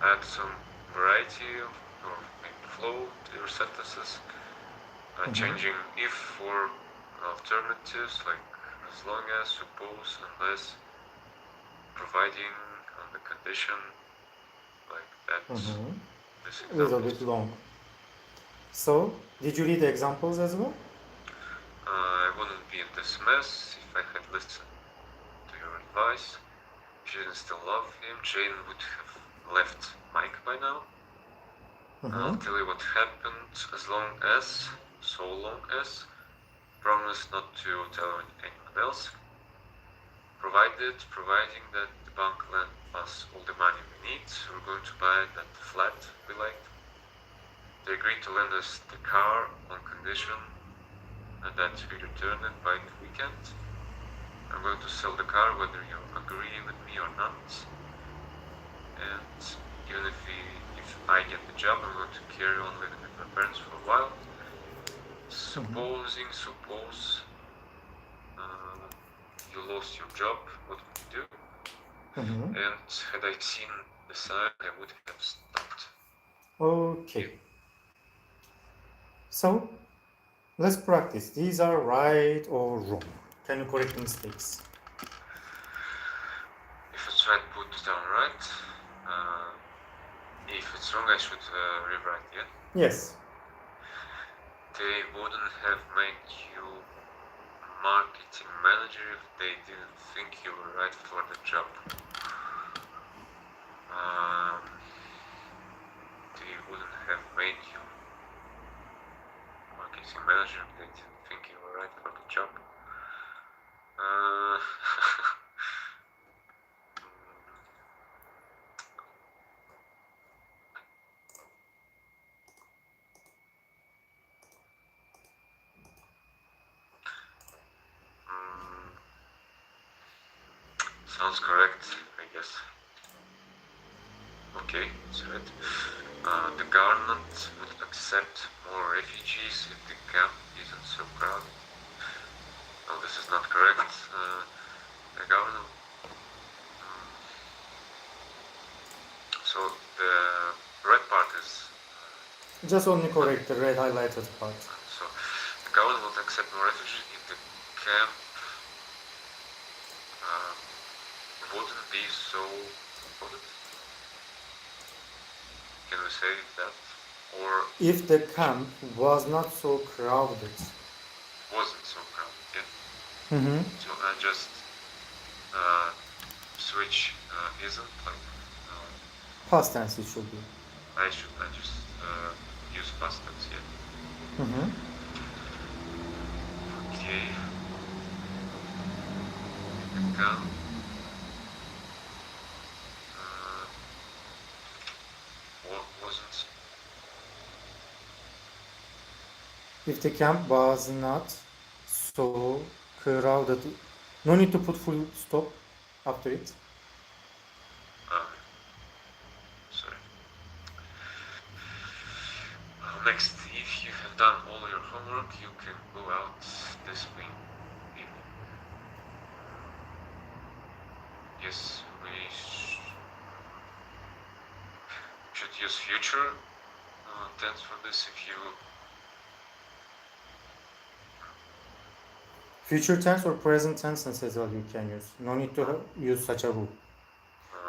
add some variety or maybe flow to your sentences, changing if for alternatives like as long as, suppose, unless, providing on the condition, like that's this A little example. bit long. So, did you read the examples as well? I wouldn't be in this mess if I had listened to your advice. If she didn't still love him, Jane would have left Mike by now. I'll tell you what happened as long as, so long as, promise not to tell anyone else. Providing that the bank lent us all the money we need, we're going to buy that flat we liked. They agreed to lend us the car on condition that we return it by the weekend. I'm going to sell the car whether you agree with me or not. And even if I get the job, I'm going to carry on living with my parents for a while. Suppose you lost your job, what would you do? And had I seen the sign, I would have stopped. Okay. So, let's practice. These are right or wrong. Can you correct the mistakes? If it's right, put down right. If it's wrong, I should rewrite, yeah? Yes. They wouldn't have made you marketing manager if they didn't think you were right for the job. They wouldn't have made you marketing manager. They didn't think you were right for the job. Sounds correct, I guess. Okay, that's right. The government would accept more refugees if the camp isn't so crowded. No, this is not correct. The government. So the red part is. Just only correct the red highlighted part. So the government would accept more refugees if the camp wouldn't be so crowded. Can we say that? Or If the camp was not so crowded. wasn't so crowded, yeah? Mm-hmm. So I just switch isn't like Past tense it should be. I just use past tense, yeah? Mm-hmm. Okay. Camp. Wasn't. If the camp was not so crowded. No need to put full stop after it. Sorry. Next, if you have done all your homework, you can go out this evening. Yes, we should use future tense for this if you. Future tense or present tense as well you can use. No need to use such a rule.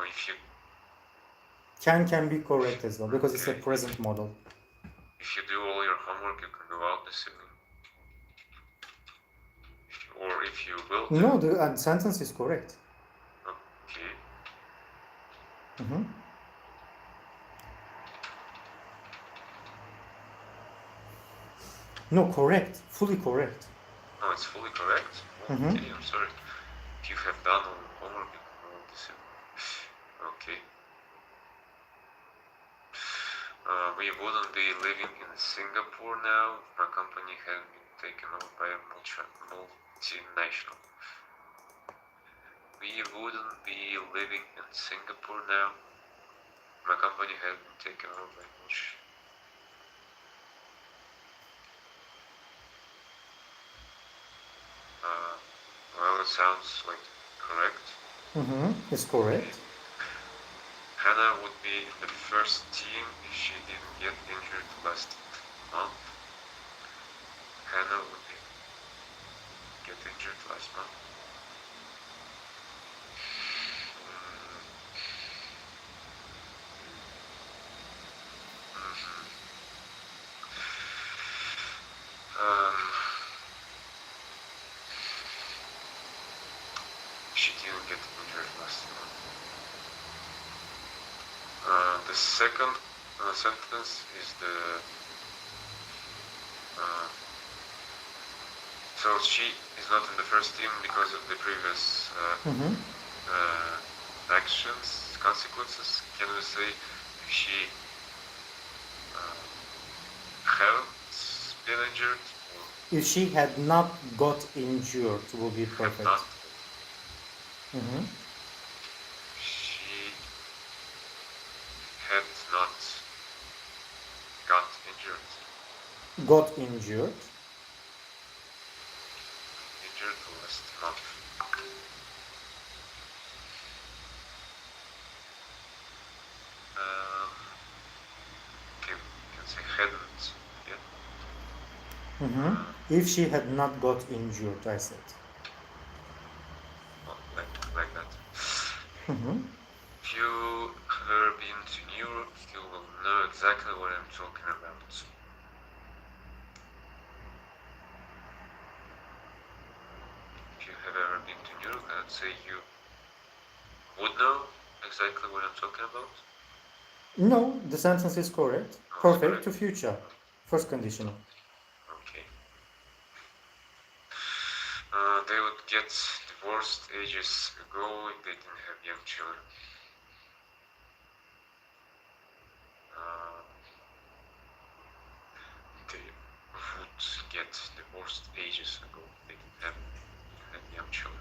If you Can be correct as well because it's a present model. if you do all your homework, you can go out this evening. Or if you will. No, the sentence is correct. Okay. Mm-hmm. No, correct. Fully correct. No, it's fully correct. Mhm. Okay, I'm sorry. If you have done all the homework, you can go out this evening. Okay. We wouldn't be living in Singapore now if my company had been taken over by a multinational. We wouldn't be living in Singapore now if my company had been taken over by a multinational. Well, it sounds like correct. Mm-hmm. It's correct. Hannah would be in the first team if she didn't get injured last month. Hannah would get injured last month. She didn't get injured last month. The second sentence is the so she is not in the first team because of the previous Mm-hmm. actions, consequences. Can we say if she haven't been injured or If she had not got injured, would be have perfect. not? Mm-hmm. She had not got injured. Got injured. Injured last month. Okay, we can say hadn't. Yeah. Mm-hmm. If she had not got injured, I said. Well, like that. Mm-hmm. If you have ever been to New York, you will know exactly what I'm talking about. If you have ever been to New York, I'd say you would know exactly what I'm talking about? No, the sentence is correct. Oh, Perfect correct. to future. First conditional. Okay. They would get divorced ages ago if they didn't have young children. They would get divorced ages ago if they didn't have young children.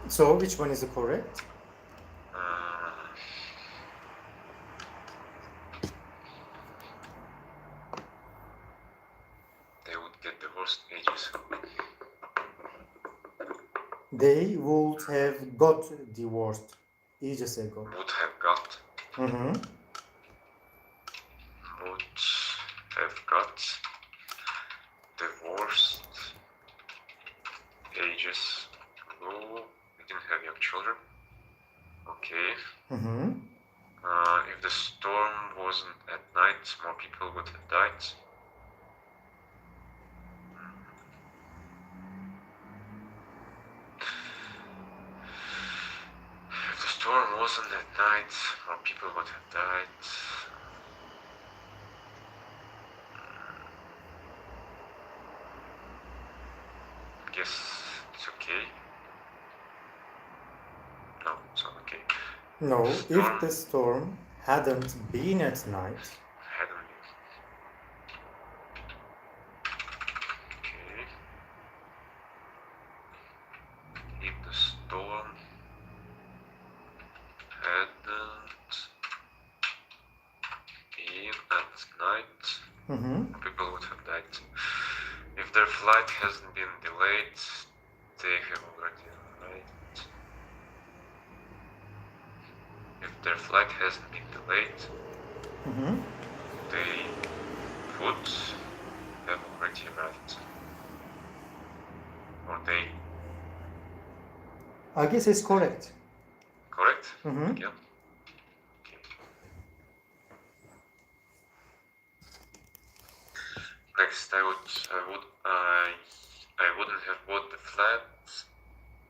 So, which one is the correct? They would get divorced ages ago. They would have got divorced ages ago. Would have got. Mm-hmm. Would have got divorced ages ago. They didn't have young children. Okay. Mm-hmm. If the storm wasn't at night, more people would have died. If the storm wasn't at night, more people would have died. Guess it's okay. No, it's not okay. No, Storm. if the storm hadn't been at night, Hadn't been. Okay. If the storm hadn't been at night, mm-hmm. people would have died. If their flight hasn't been delayed, they have already arrived. If their flight hasn't been delayed, Mm-hmm. they would have already arrived. Or they, I guess it's correct. correct? Mm-hmm. Yeah. Okay. Next, I wouldn't have bought the flat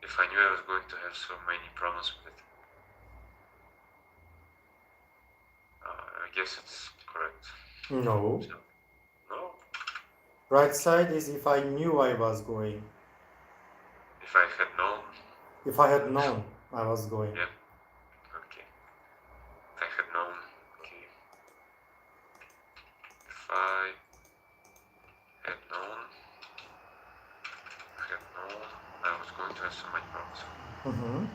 if I knew I was going to have so many problems with it. I guess it's correct. No. So, no. Right side is if I knew I was going. If I had known, If I had known I was going. yeah. Okay. If I had known, okay. If I had known, I was going to have so many problems. Mm-hmm.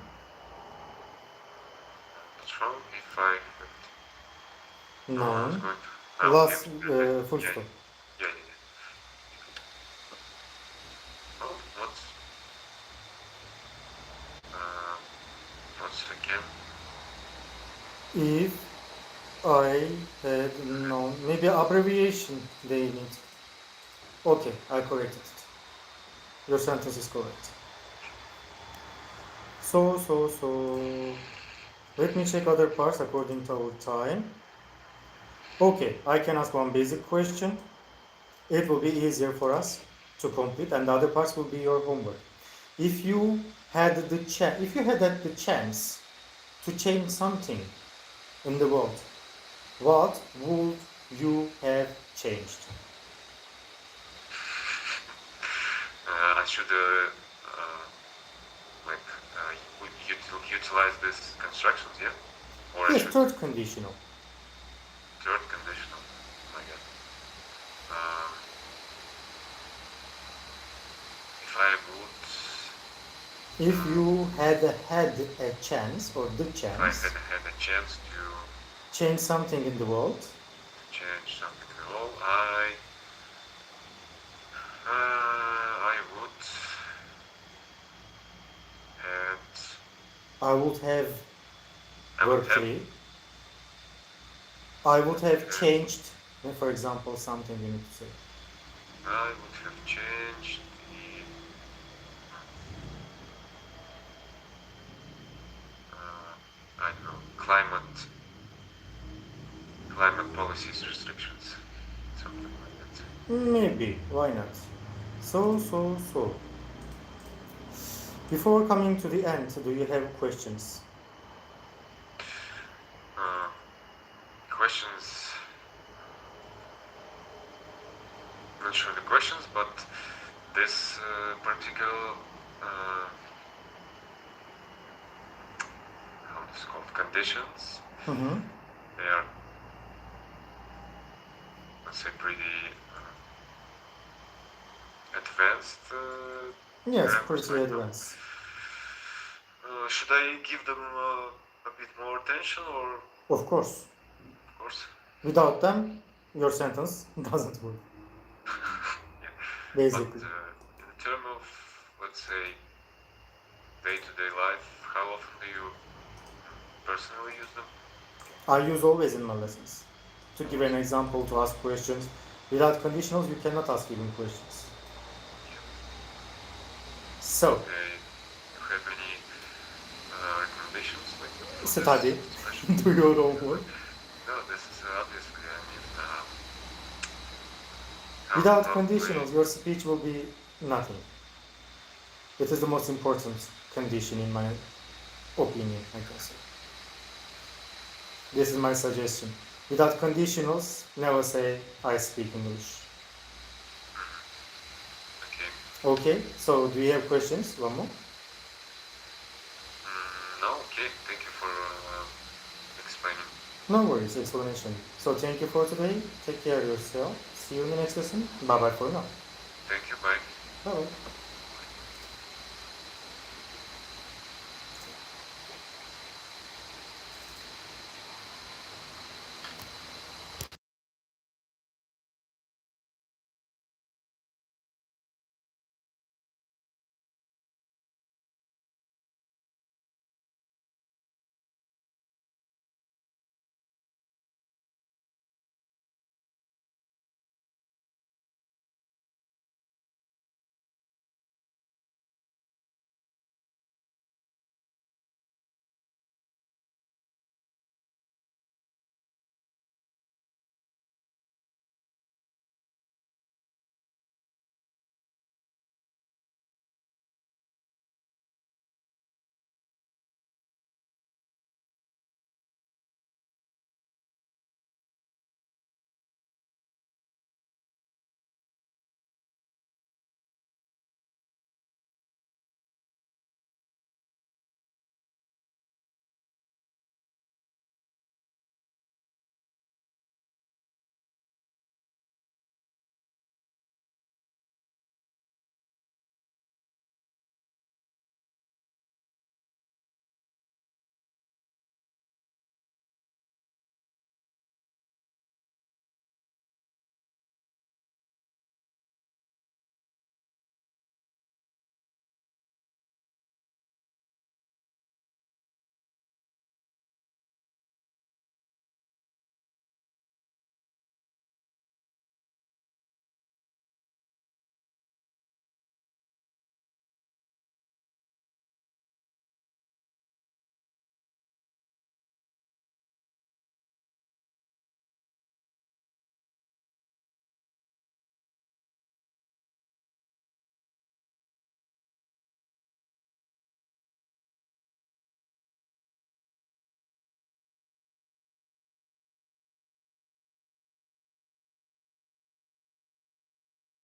What's wrong? If I had known, I was No. going to. Last full yeah. stop. Yeah. Oh, what's again? If I had known, maybe abbreviation they need. Okay, I corrected it. Your sentence is correct. So. Let me check other parts according to our time. Okay, I can ask one basic question. It will be easier for us to complete, and the other parts will be your homework. If you had the chance to change something in the world, what would you have changed? I should utilize these constructions, yeah? Or I Yes, should third conditional. third conditional. Oh my god. If I would, If you had a chance or the if I chance had a chance to change something in the world, change something at all, I would have I would have changed, for example, something you need to say. I would have changed the I don't know, climate policies restrictions, something like that. Maybe. Why not? So. Before coming to the end, do you have questions? Questions. Not sure the questions, but this particular how it's called conditions. Mm-hmm. They are, let's say, pretty advanced. Yes, grammars pretty right now. advanced. Should I give them a bit more attention, or Of course. of course? Without them, your sentence doesn't work. Yeah. Basically. But in terms of, let's say, day-to-day life, how often do you personally use them? I use always in my lessons. To give an example, to ask questions. Without conditionals, you cannot ask even questions. So, You have any recommendations? Like study. Especially? Do your homework. No, this is obviously, I mean, Without how conditionals, your speech will be nothing. It is the most important condition in my opinion, I can say. This is my suggestion. Without conditionals, never say I speak English. Okay. Okay, so do you have questions? One more? No, okay. Thank you for explaining. No worries, explanation. So thank you for today. Take care of yourself. See you in the next lesson. Bye bye for now. Thank you. Bye. Bye.